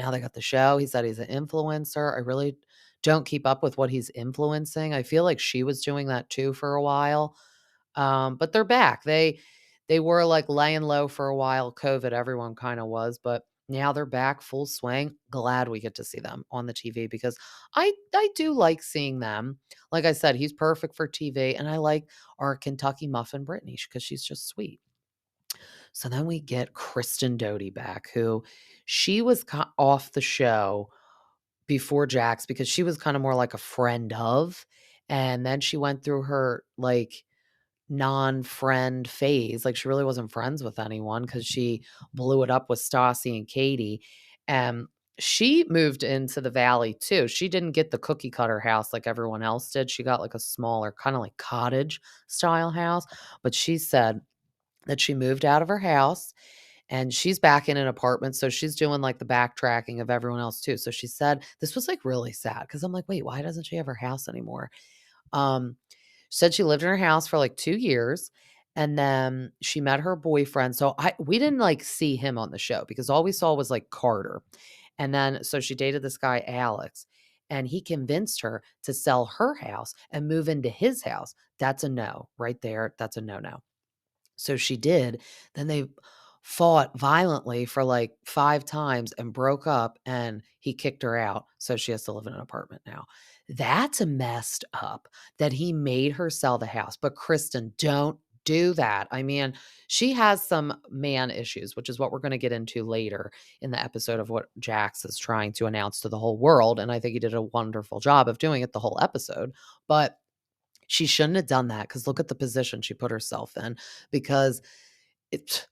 they got the show. He said he's an influencer. I really don't keep up with what he's influencing. I feel like she was doing that too for a while. But they're back. They were like laying low for a while. COVID, everyone kind of was, but now they're back full swing. Glad we get to see them on the TV because I do like seeing them. Like I said, he's perfect for TV, and I like our Kentucky Muffin Brittany because she's just sweet. So then we get Kristen Doute back, who she was off the show before Jax because she was kind of more like a friend of, and then she went through her like non-friend phase. Like she really wasn't friends with anyone because she blew it up with Stassi and Katie. And she moved into the valley too. She didn't get the cookie cutter house like everyone else did. She got like a smaller, kind of like cottage style house. But she said that she moved out of her house and she's back in an apartment, so she's doing, like, the backtracking of everyone else too. So she said this was, like, really sad because 'cause I'm like, "Wait, why doesn't she have her house anymore?" Um, said she lived in her house for, like, 2 years, and then she met her boyfriend. So we didn't, like, see him on the show because all we saw was, like, Carter. And then so she dated this guy, Alex, and he convinced her to sell her house and move into his house. That's a no right there. That's a no-no. So she did. Then they fought violently for like 5 times and broke up, and he kicked her out, so she has to live in an apartment now. That's messed up that he made her sell the house, but Kristen, don't do that. I mean, she has some man issues, which is what we're gonna get into later in the episode of what Jax is trying to announce to the whole world, and I think he did a wonderful job of doing it the whole episode, but she shouldn't have done that because look at the position she put herself in because it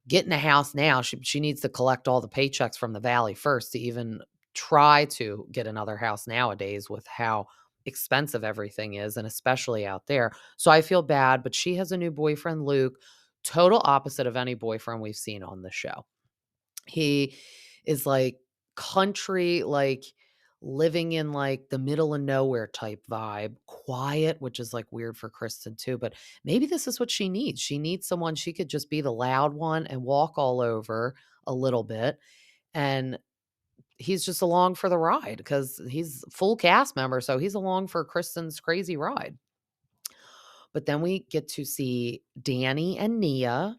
getting a house now, she needs to collect all the paychecks from the valley first to even try to get another house nowadays with how expensive everything is, and especially out there. So I feel bad, but she has a new boyfriend, Luke, total opposite of any boyfriend we've seen on the show. He is like country, like living in like the middle of nowhere type vibe, quiet, which is like weird for Kristen too. But maybe this is what she needs. She needs someone she could just be the loud one and walk all over a little bit and he's just along for the ride because he's full cast member, so he's along for Kristen's crazy ride. But then we get to see Danny and Nia,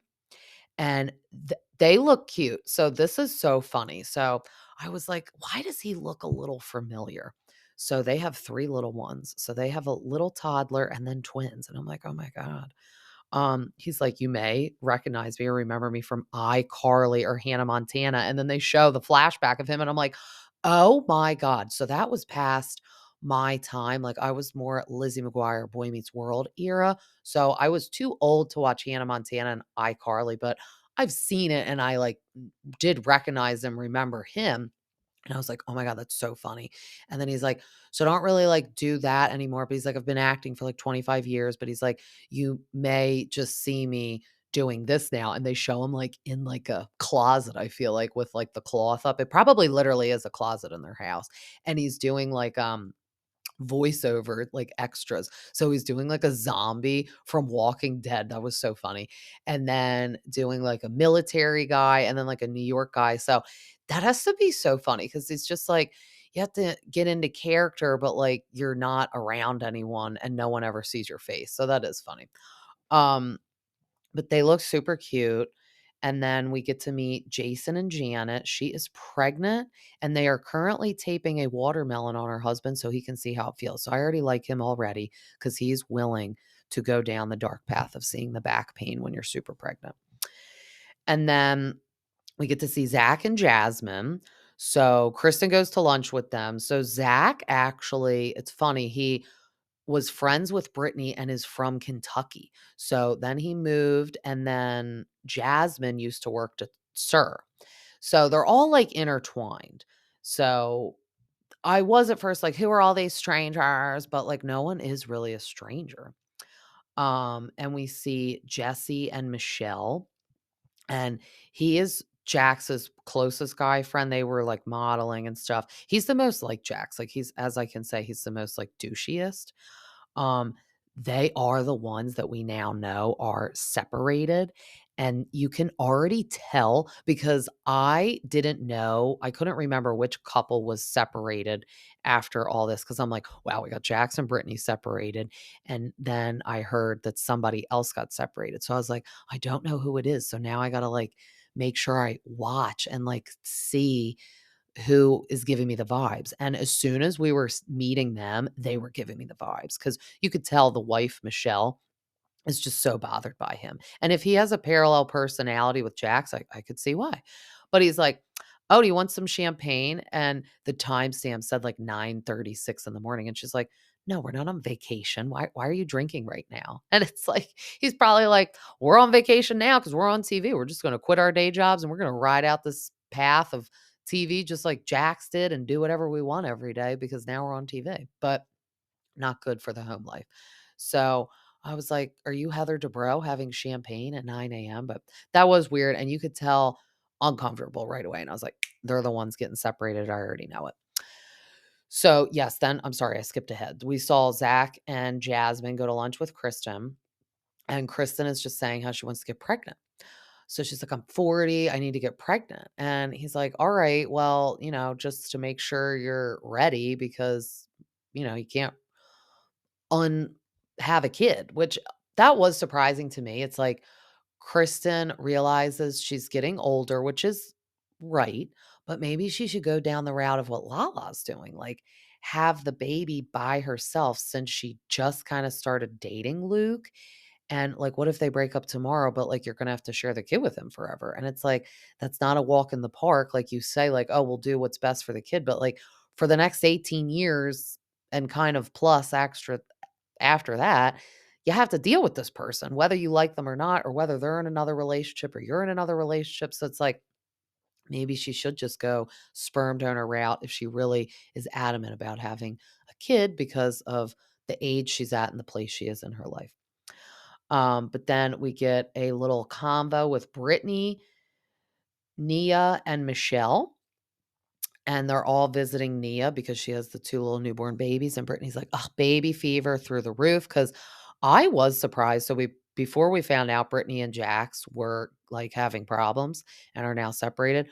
and they look cute. So this is so funny. So I was like, why does he look a little familiar? So they have 3 little ones. So they have a little toddler and then twins. And I'm like, oh my God. He's like, "You may recognize me or remember me from iCarly or Hannah Montana," and then they show the flashback of him, and I'm like, "Oh my god." So that was past my time, like, I was more Lizzie McGuire, Boy Meets World era, so I was too old to watch Hannah Montana and iCarly, but I've seen it, and I, like, did recognize and remember him. And I was like, "Oh my god, that's so funny." And then he's like, "So I don't really, like, do that anymore," but he's like, "I've been acting for, like, 25 years," but he's like, "You may just see me doing this now." And they show him, like, in, like, a closet, I feel like, with, like, the cloth up. It probably literally is a closet in their house. And he's doing, like, voiceover, like, extras. So he's doing, like, a zombie from Walking Dead, that was so funny, and then doing, like, a military guy and then, like, a New York guy, so that has to be so funny because it's just, like, you have to get into character, but, like, you're not around anyone and no one ever sees your face, so that is funny. Um but they look super cute, and then we get to meet Jason and Janet. She is pregnant, and they are currently taping a watermelon on her husband so he can see how it feels. So I already like him already because he's willing to go down the dark path of seeing the back pain when you're super pregnant. And then we get to see Zach and Jasmine. So Kristen goes to lunch with them. So Zach actually, it's funny, he was friends with Brittany and is from Kentucky. So then he moved, and then Jasmine used to work to Sir. So they're all, like, intertwined. So I was at first like, "Who are all these strangers?" But, like, no one is really a stranger. And we see Jesse and Michelle, and he is Jax's closest guy friend. They were, like, modeling and stuff. He's the most like Jax. Like, he's, as I can say, he's the most, like, douchiest. Um, they are the ones that we now know are separated, and you can already tell because I didn't know, I couldn't remember which couple was separated after all this because I'm like, wow, we got Jax and Brittany separated, and then I heard that somebody else got separated. So I was like, I don't know who it is. So now I gotta, like, make sure I watch and, like, see who is giving me the vibes. And as soon as we were meeting them, they were giving me the vibes because you could tell the wife, Michelle, is just so bothered by him. And if he has a parallel personality with Jax, I could see why. But he's like, "Oh, do you want some champagne?" And the timestamp said like 9:36 in the morning. And she's like, "No, we're not on vacation. Why are you drinking right now?" And it's like, he's probably like, "We're on vacation now because we're on TV. We're just going to quit our day jobs and we're going to ride out this path of TV just like Jax did and do whatever we want every day because now we're on TV." But not good for the home life. So I was like, "Are you Heather Dubrow having champagne at 9 a.m.?" But that was weird. And you could tell uncomfortable right away. And I was like, they're the ones getting separated. I already know it. So, yes, then I'm sorry, I skipped ahead. We saw Zach and Jasmine go to lunch with Kristen, and Kristen is just saying how she wants to get pregnant. So she's like, "I'm 40. I need to get pregnant." And he's like, "All right, well, just to make sure you're ready because, you can't have a kid," which that was surprising to me. It's like Kristen realizes she's getting older, which is right, but maybe she should go down the route of what LaLa's doing, like have the baby by herself since she just kind of started dating Luke. And like, what if they break up tomorrow, but like you're gonna have to share the kid with him forever? And it's like, that's not a walk in the park. Like you say, like, oh, we'll do what's best for the kid. But like for the next 18 years and kind of plus extra after that, you have to deal with this person, whether you like them or not, or whether they're in another relationship or you're in another relationship. So it's like, maybe she should just go sperm donor route if she really is adamant about having a kid because of the age she's at and the place she is in her life. But then we get a little convo with Brittany, Nia, and Michelle. And they're all visiting Nia because she has the 2 little newborn babies, and Brittany's like, "Oh, baby fever through the roof." Because I was surprised. So before we found out Brittany and Jax were, like, having problems and are now separated,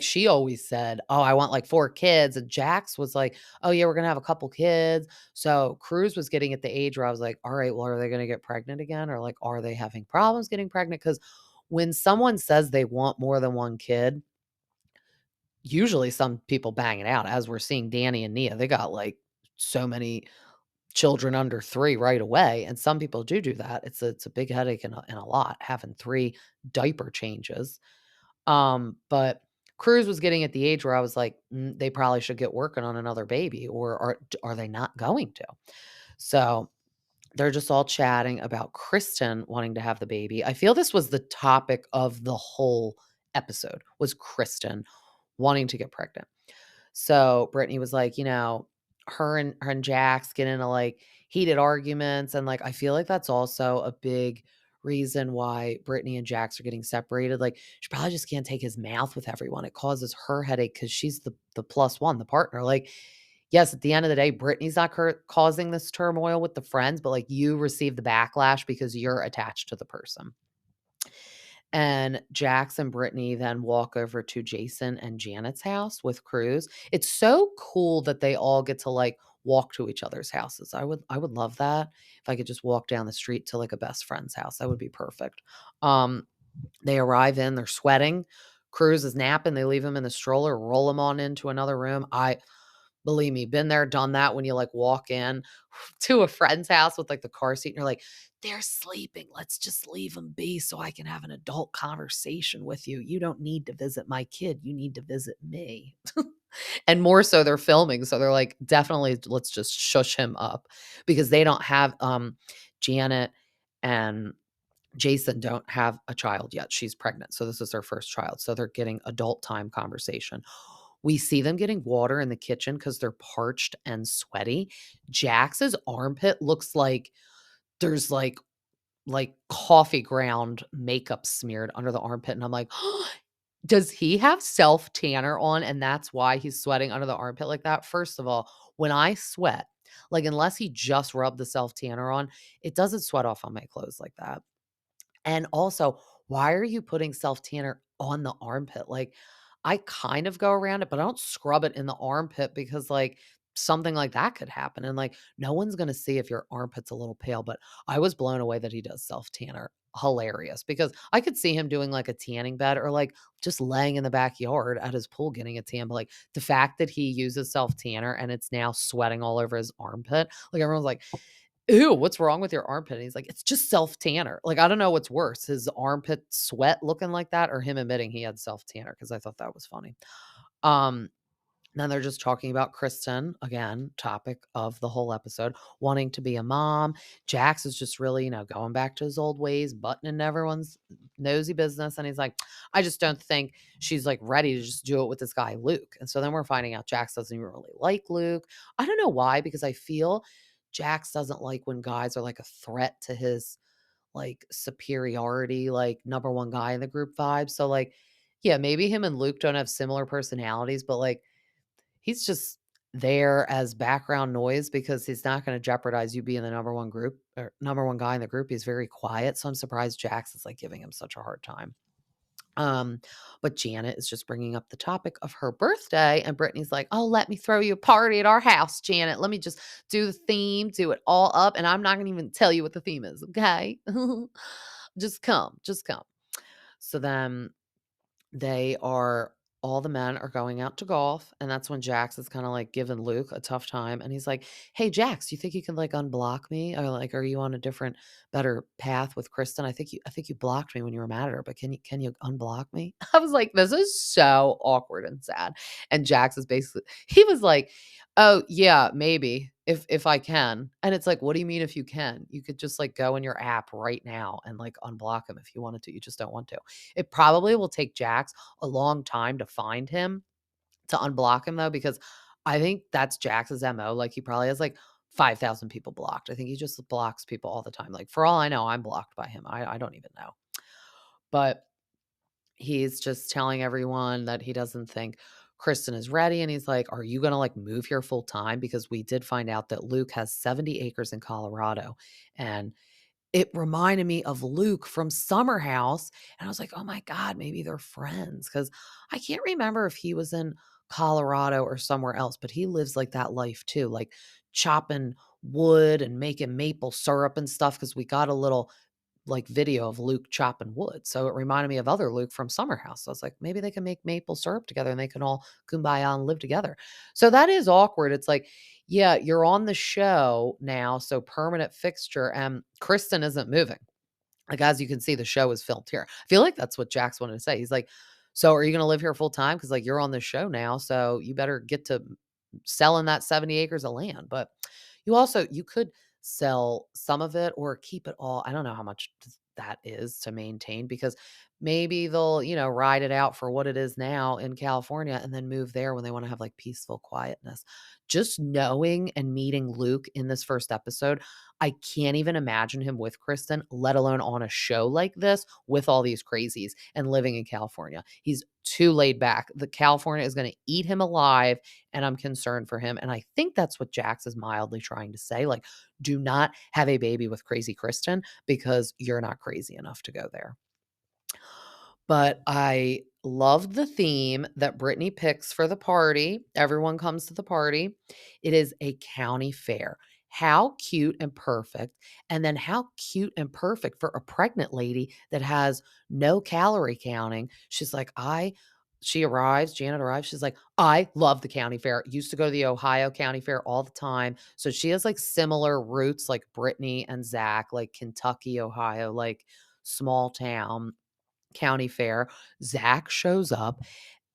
she always said, "Oh, I want like 4 kids." And Jax was like, "Oh yeah, we're gonna have a couple kids." So Cruz was getting at the age where I was like, "All right, well, are they gonna get pregnant again? Or like, are they having problems getting pregnant?" Because when someone says they want more than 1 kid, usually some people bang it out, as we're seeing Danny and Nia. They got like so many children under 3 right away, and some people do that. It's a big headache and a lot having 3 diaper changes. But Cruz was getting at the age where I was like, they probably should get working on another baby, or are they not going to? So they're just all chatting about Kristen wanting to have the baby. I feel this was the topic of the whole episode, was Kristen wanting to get pregnant. So Brittany was like, her and Jax get into like heated arguments. And like I feel like that's also a big reason why Brittany and Jax are getting separated. Like she probably just can't take his mouth with everyone. It causes her headache because she's the plus one, the partner. Like, yes, at the end of the day, Brittany's not causing this turmoil with the friends, but like you receive the backlash because you're attached to the person. And Jax and Brittany then walk over to Jason and Janet's house with Cruz. It's so cool that they all get to like walk to each other's houses. I would love that if I could just walk down the street to like a best friend's house. That would be perfect. Um, they arrive in, they're sweating. Cruz is napping. They leave him in the stroller, roll him on into another room. Believe me, been there, done that when you like walk in to a friend's house with like the car seat and you're like, they're sleeping. Let's just leave them be so I can have an adult conversation with you. You don't need to visit my kid. You need to visit me. And more so they're filming. So they're like, definitely let's just shush him up because they don't have Janet and Jason don't have a child yet. She's pregnant. So this is their first child. So they're getting adult time conversation. We see them getting water in the kitchen because they're parched and sweaty. Jax's armpit looks like there's like coffee ground makeup smeared under the armpit. And I'm like, does he have self tanner on? And that's why he's sweating under the armpit like that. First of all, when I sweat, like unless he just rubbed the self tanner on, it doesn't sweat off on my clothes like that. And also, why are you putting self tanner on the armpit? Like, I kind of go around it, but I don't scrub it in the armpit because, like, something like that could happen. And, like, no one's going to see if your armpit's a little pale. But I was blown away that he does self tanner. Hilarious because I could see him doing like a tanning bed or like just laying in the backyard at his pool getting a tan. But like the fact that he uses self tanner and it's now sweating all over his armpit, like everyone's like, "Ew, what's wrong with your armpit?" And he's like, "It's just self-tanner." Like, I don't know what's worse, his armpit sweat looking like that or him admitting he had self-tanner because I thought that was funny. Um, then they're just talking about Kristen, again, topic of the whole episode, wanting to be a mom. Jax is just really, going back to his old ways, butting in everyone's nosy business. And he's like, I just don't think she's like ready to just do it with this guy, Luke. And so then we're finding out Jax doesn't even really like Luke. I don't know why, because I feel Jax doesn't like when guys are like a threat to his like superiority, like number one guy in the group vibe. So, like, yeah, maybe him and Luke don't have similar personalities, but like, he's just there as background noise because he's not gonna jeopardize you being the number 1 group or number 1 guy in the group. He's very quiet, so I'm surprised Jax is, like, giving him such a hard time. Um, but Janet is just bringing up the topic of her birthday, and Brittany's like, "Oh, let me throw you a party at our house, Janet. Let me just do the theme, do it all up, and I'm not gonna even tell you what the theme is, okay? Just come, just come." So then they are all the men are going out to golf, and that's when Jax is kinda, like, giving Luke a tough time, and he's like, "Hey, Jax, you think you can, like, unblock me? Or, like, are you on a different, better path with Kristen? I think you blocked me when you were mad at her, but can you unblock me?" I was like, "This is so awkward and sad." And Jax is basically he was like, "Oh, yeah, maybe, if I can." And it's like, "What do you mean if you can? You could just, like, go in your app right now and, like, unblock him if you wanted to, you just don't want to." It probably will take Jax a long time to find him, to unblock him though, because I think that's Jax's MO. Like he probably has like 5,000 people blocked. I think he just blocks people all the time. Like for all I know, I'm blocked by him. I don't even know. But he's just telling everyone that he doesn't think Kristen is ready. And he's like, are you going to like move here full time? Because we did find out that Luke has 70 acres in Colorado. And it reminded me of Luke from Summer House, and I was like, "Oh my god, maybe they're friends." Because I can't remember if he was in Colorado or somewhere else, but he lives like that life too, like chopping wood and making maple syrup and stuff. Because we got a little, like, video of Luke chopping wood, so it reminded me of other Luke from Summer House. So I was like, "Maybe they can make maple syrup together and they can all kumbaya and live together." So that is awkward. It's like, yeah, you're on the show now, so permanent fixture, and Kristen isn't moving. Like, as you can see, the show is filmed here. I feel like that's what Jax wanted to say. He's like, "So are you gonna live here full time? Because, like, you're on the show now, so you better get to selling that 70 acres of land." But you could sell some of it or keep it all. I don't know how much that is to maintain, because maybe they'll, ride it out for what it is now in California and then move there when they wanna have, like, peaceful quietness. Just knowing and meeting Luke in this first episode, I can't even imagine him with Kristen, let alone on a show like this with all these crazies and living in California. He's too laid back. The California is gonna eat him alive, and I'm concerned for him, and I think that's what Jax is mildly trying to say, like, "Do not have a baby with crazy Kristen because you're not crazy enough to go there." But I love the theme that Brittany picks for the party. Everyone comes to the party. It is a county fair. How cute and perfect. And then how cute and perfect for a pregnant lady that has no calorie counting. She arrives, Janet arrives. She's like, "I love the county fair. Used to go to the Ohio County Fair all the time." So she has like similar roots like Brittany and Zach, like Kentucky, Ohio, like small town county fair. Zach shows up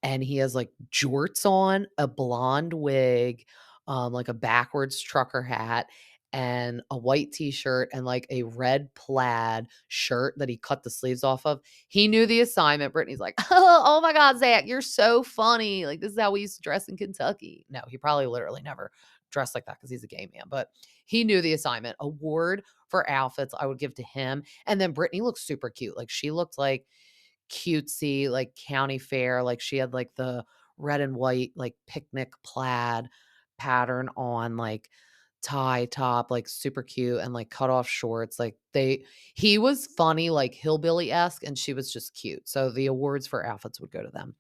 and he has like jorts on, a blonde wig, like a backwards trucker hat, and a white t-shirt and like a red plaid shirt that he cut the sleeves off of. He knew the assignment. Brittany's like, "Oh my God, Zach, you're so funny. Like, this is how we used to dress in Kentucky." No, he probably literally never dressed like that because he's a gay man, but he knew the assignment. Award for outfits I would give to him. And then Brittany looks super cute. Like, she looked like cutesy, like, county fair, like, she had, like, the red and white, like, picnic plaid pattern on, like, tie top, like, super cute, and, like, cut off shorts, like, he was funny, like, hillbilly-esque, and she was just cute, so the awards for outfits would go to them.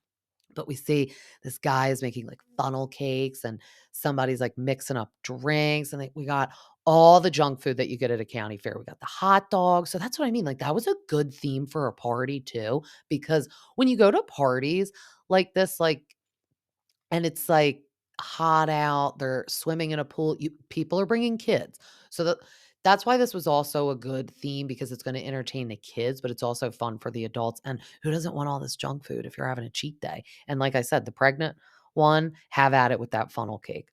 But we see this guy is making like funnel cakes and somebody's like mixing up drinks, and we got all the junk food that you get at a county fair. We got the hot dogs. So that's what I mean. Like, that was a good theme for a party too, because when you go to parties like this, like, and it's like hot out, they're swimming in a pool, people are bringing kids. So that's why this was also a good theme, because it's going to entertain the kids, but it's also fun for the adults. And who doesn't want all this junk food if you're having a cheat day? And like I said, the pregnant one, have at it with that funnel cake.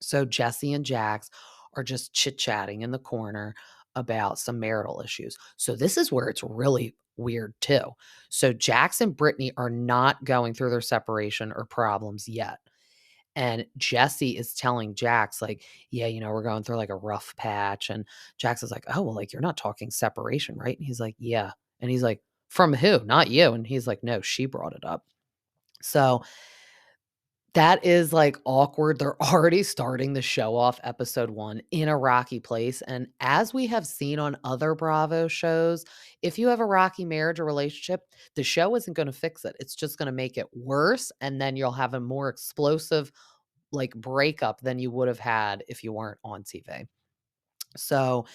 So Jesse and Jax are just chit-chatting in the corner about some marital issues. So this is where it's really weird too. So Jax and Brittany are not going through their separation or problems yet. And Jesse is telling Jax, like, "Yeah, we're going through like a rough patch." And Jax is like, "Oh, well, like, you're not talking separation, right?" And he's like, "Yeah." And he's like, "From who? Not you." And he's like, "No, she brought it up." So that is, like, awkward. They're already starting the show off episode 1 in a rocky place, and as we have seen on other Bravo shows, if you have a rocky marriage or relationship, the show isn't gonna fix it. It's just gonna make it worse, and then you'll have a more explosive, like, breakup than you would have had if you weren't on TV. So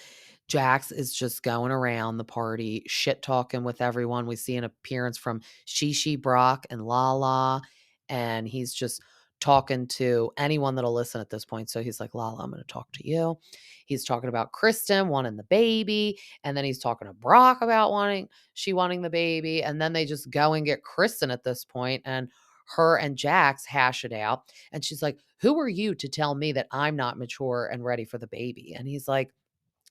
Jax is just going around the party, shit talking with everyone. We see an appearance from Shishi, Brock, and LaLa, and he's just talking to anyone that'll listen at this point. So he's like, "LaLa, I'm going to talk to you." He's talking about Kristen wanting the baby, and then he's talking to Brock about wanting the baby, and then they just go and get Kristen at this point, and her and Jax hash it out. And she's like, "Who are you to tell me that I'm not mature and ready for the baby?" And he's like,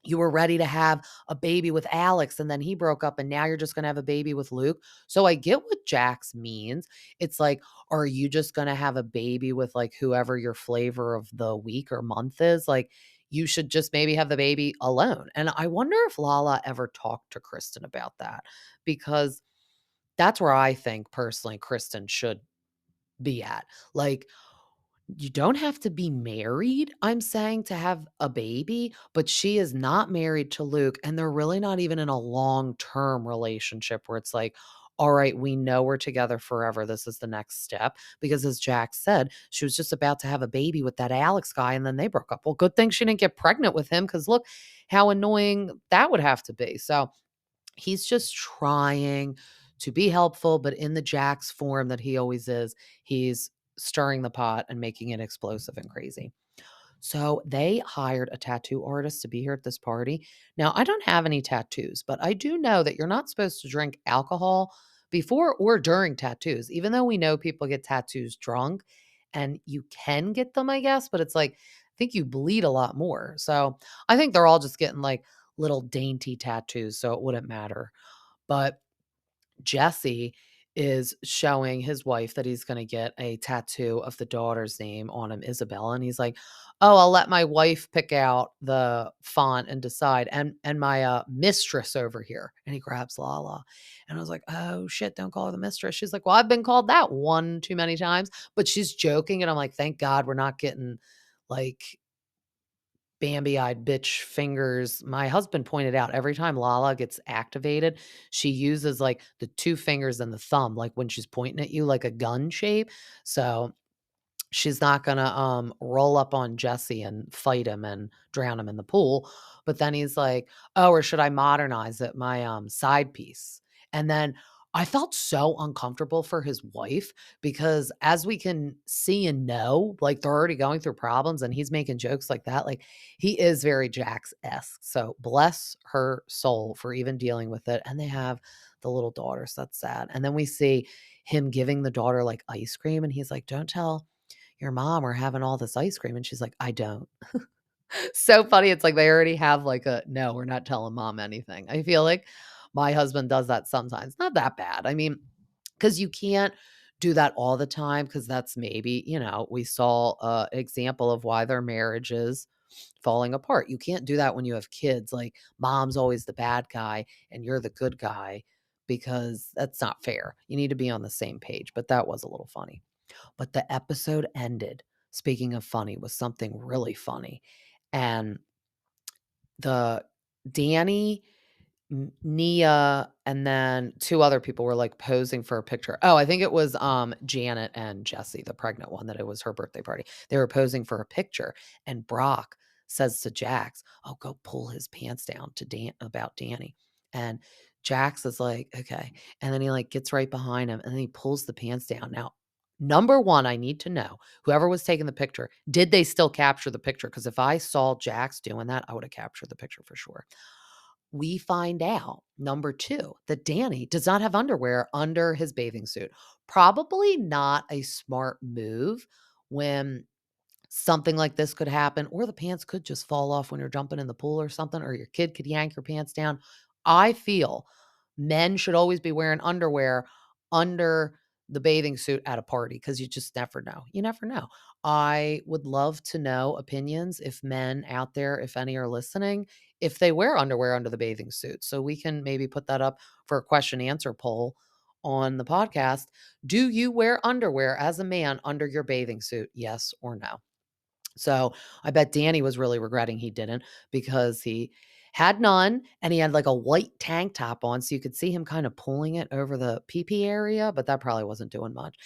"You were ready to have a baby with Alex, and then he broke up, and now you're just gonna have a baby with Luke." So I get what Jax means. It's like, are you just gonna have a baby with, like, whoever your flavor of the week or month is? Like, you should just maybe have the baby alone. And I wonder if LaLa ever talked to Kristen about that, because that's where I think personally Kristen should be at. Like, You don't have to be married, I'm saying, to have a baby, but she is not married to Luke, and they're really not even in a long-term relationship where it's like, "All right, we know we're together forever. This is the next step." Because as Jack said, she was just about to have a baby with that Alex guy, and then they broke up. Well, good thing she didn't get pregnant with him, because look how annoying that would have to be. So he's just trying to be helpful, but in the Jax form that he always is, he's stirring the pot and making it explosive and crazy. So they hired a tattoo artist to be here at this party. Now, I don't have any tattoos, but I do know that you're not supposed to drink alcohol before or during tattoos, even though we know people get tattoos drunk and you can get them, I guess, but it's like, I think you bleed a lot more. So I think they're all just getting like little dainty tattoos, so it wouldn't matter. But Jesse is showing his wife that he's gonna get a tattoo of the daughter's name on him, Isabella, and he's like, "Oh, I'll let my wife pick out the font and decide, and my, mistress over here," and he grabs LaLa, and I was like, "Oh, shit, don't call her the mistress." She's like, "Well, I've been called that one too many times," but she's joking, and I'm like, "Thank God we're not getting, like, Bambi-eyed bitch fingers." My husband pointed out every time LaLa gets activated, she uses, like, the 2 fingers and the thumb, like, when she's pointing at you like a gun shape. So she's not gonna, roll up on Jesse and fight him and drown him in the pool, but then he's like, "Oh, or should I modernize it, my, side piece?" And then I felt so uncomfortable for his wife because as we can see and know, like, they're already going through problems and he's making jokes like that, like, he is very Jax-esque, so bless her soul for even dealing with it, and they have the little daughter, so that's sad, and then we see him giving the daughter, like, ice cream, and he's like, "Don't tell your mom we're having all this ice cream," and she's like, "I don't." So funny, it's like they already have like a, "No, we're not telling mom anything." I feel like my husband does that sometimes, not that bad. I mean, because you can't do that all the time, because that's maybe, we saw a example of why their marriage is falling apart. You can't do that when you have kids, like, mom's always the bad guy and you're the good guy, because that's not fair. You need to be on the same page, but that was a little funny. But the episode ended, speaking of funny, with something really funny, and the Danny, Nia, and then 2 other people were, like, posing for a picture. Oh, I think it was, Janet and Jessie, the pregnant one, that it was her birthday party. They were posing for a picture, and Brock says to Jax, "Oh, go pull his pants down," to Dan about Danny, and Jax is like, "Okay," and then he, like, gets right behind him, and then he pulls the pants down. Now, number 1, I need to know, whoever was taking the picture, did they still capture the picture? Because if I saw Jax doing that, I would have captured the picture for sure. We find out, number 2, that Danny does not have underwear under his bathing suit. Probably not a smart move when something like this could happen, or the pants could just fall off when you're jumping in the pool or something, or your kid could yank your pants down. I feel men should always be wearing underwear under the bathing suit at a party, because you just never know. You never know. I would love to know opinions, if men out there, if any are listening, if they wear underwear under the bathing suit. So we can maybe put that up for a question answer poll on the podcast. Do you wear underwear as a man under your bathing suit? Yes or no? So I bet Danny was really regretting he didn't, because he had none and he had like a white tank top on. So you could see him kind of pulling it over the PP area, but that probably wasn't doing much.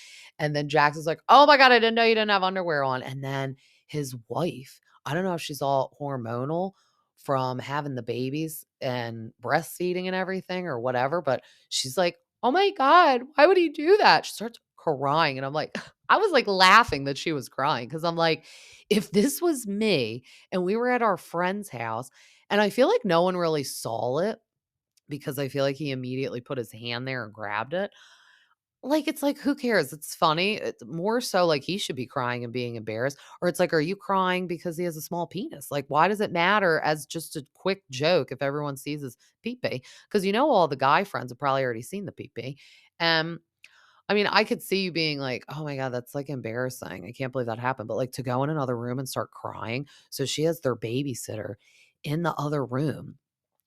And then Jax is like, "Oh my God, I didn't know you didn't have underwear on." And then his wife, I don't know if she's all hormonal from having the babies and breastfeeding and everything or whatever, but she's like, "Oh my God, why would he do that?" She starts crying. And I'm like, I was like laughing that she was crying, because I'm like, if this was me and we were at our friend's house, and I feel like no one really saw it because I feel like he immediately put his hand there and grabbed it. Like, it's like, who cares? It's funny. It's more so like he should be crying and being embarrassed. Or it's like, are you crying because he has a small penis? Like, why does it matter as just a quick joke if everyone sees his pee? Because all the guy friends have probably already seen the pee. Um, I mean, I could see you being like, "Oh my God, that's, like, embarrassing. I can't believe that happened." But, like, to go in another room and start crying, so she has their babysitter in the other room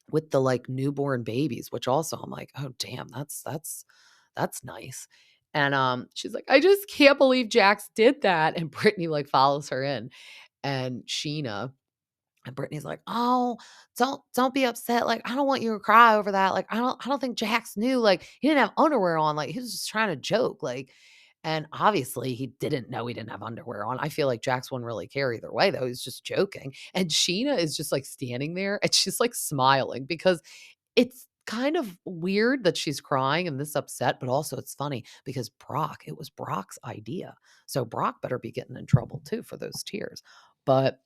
with the, like, newborn babies, which also I'm like, "Oh, damn, that's nice." And, she's like, "I just can't believe Jax did that." And Brittany, like, follows her in, and Sheena and Brittany's like, "Oh, don't be upset, like, I don't want you to cry over that, like, I don't think Jax knew, like, he didn't have underwear on, like, he was just trying to joke, like." And obviously, he didn't know he didn't have underwear on. I feel like Jax wouldn't really care either way, though, he's just joking. And Sheena is just, like, standing there, and she's, like, smiling because it's kind of weird that she's crying and this upset, but also it's funny because it was Brock's idea. So Brock better be getting in trouble too for those tears. But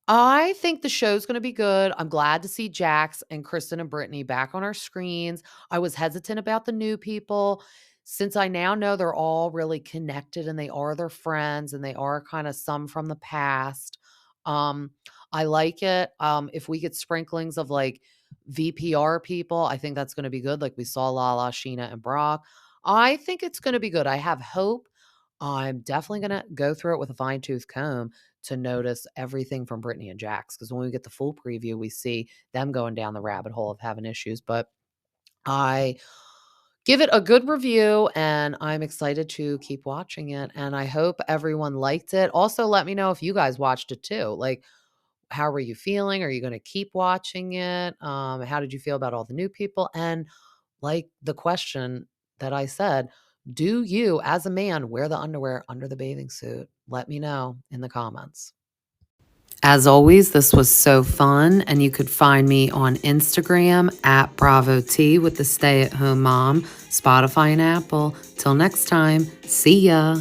I think the show's gonna be good. I'm glad to see Jax and Kristen and Brittany back on our screens. I was hesitant about the new people. Since I now know they're all really connected and they are their friends and they are kind of some from the past. Um, I like it. If we get sprinklings of like VPR people, I think that's gonna be good. Like we saw Lala, Sheena, and Brock. I think it's gonna be good. I have hope. I'm definitely gonna go through it with a fine tooth comb to notice everything from Brittany and Jax, because when we get the full preview, we see them going down the rabbit hole of having issues. But I give it a good review and I'm excited to keep watching it. And I hope everyone liked it. Also, let me know if you guys watched it too. Like, how were you feeling? Are you going to keep watching it? How did you feel about all the new people? And like the question that I said, do you, as a man, wear the underwear under the bathing suit? Let me know in the comments. As always, this was so fun, and you could find me on Instagram at Bravo T with the Stay at Home Mom, Spotify, and Apple. Till next time, see ya.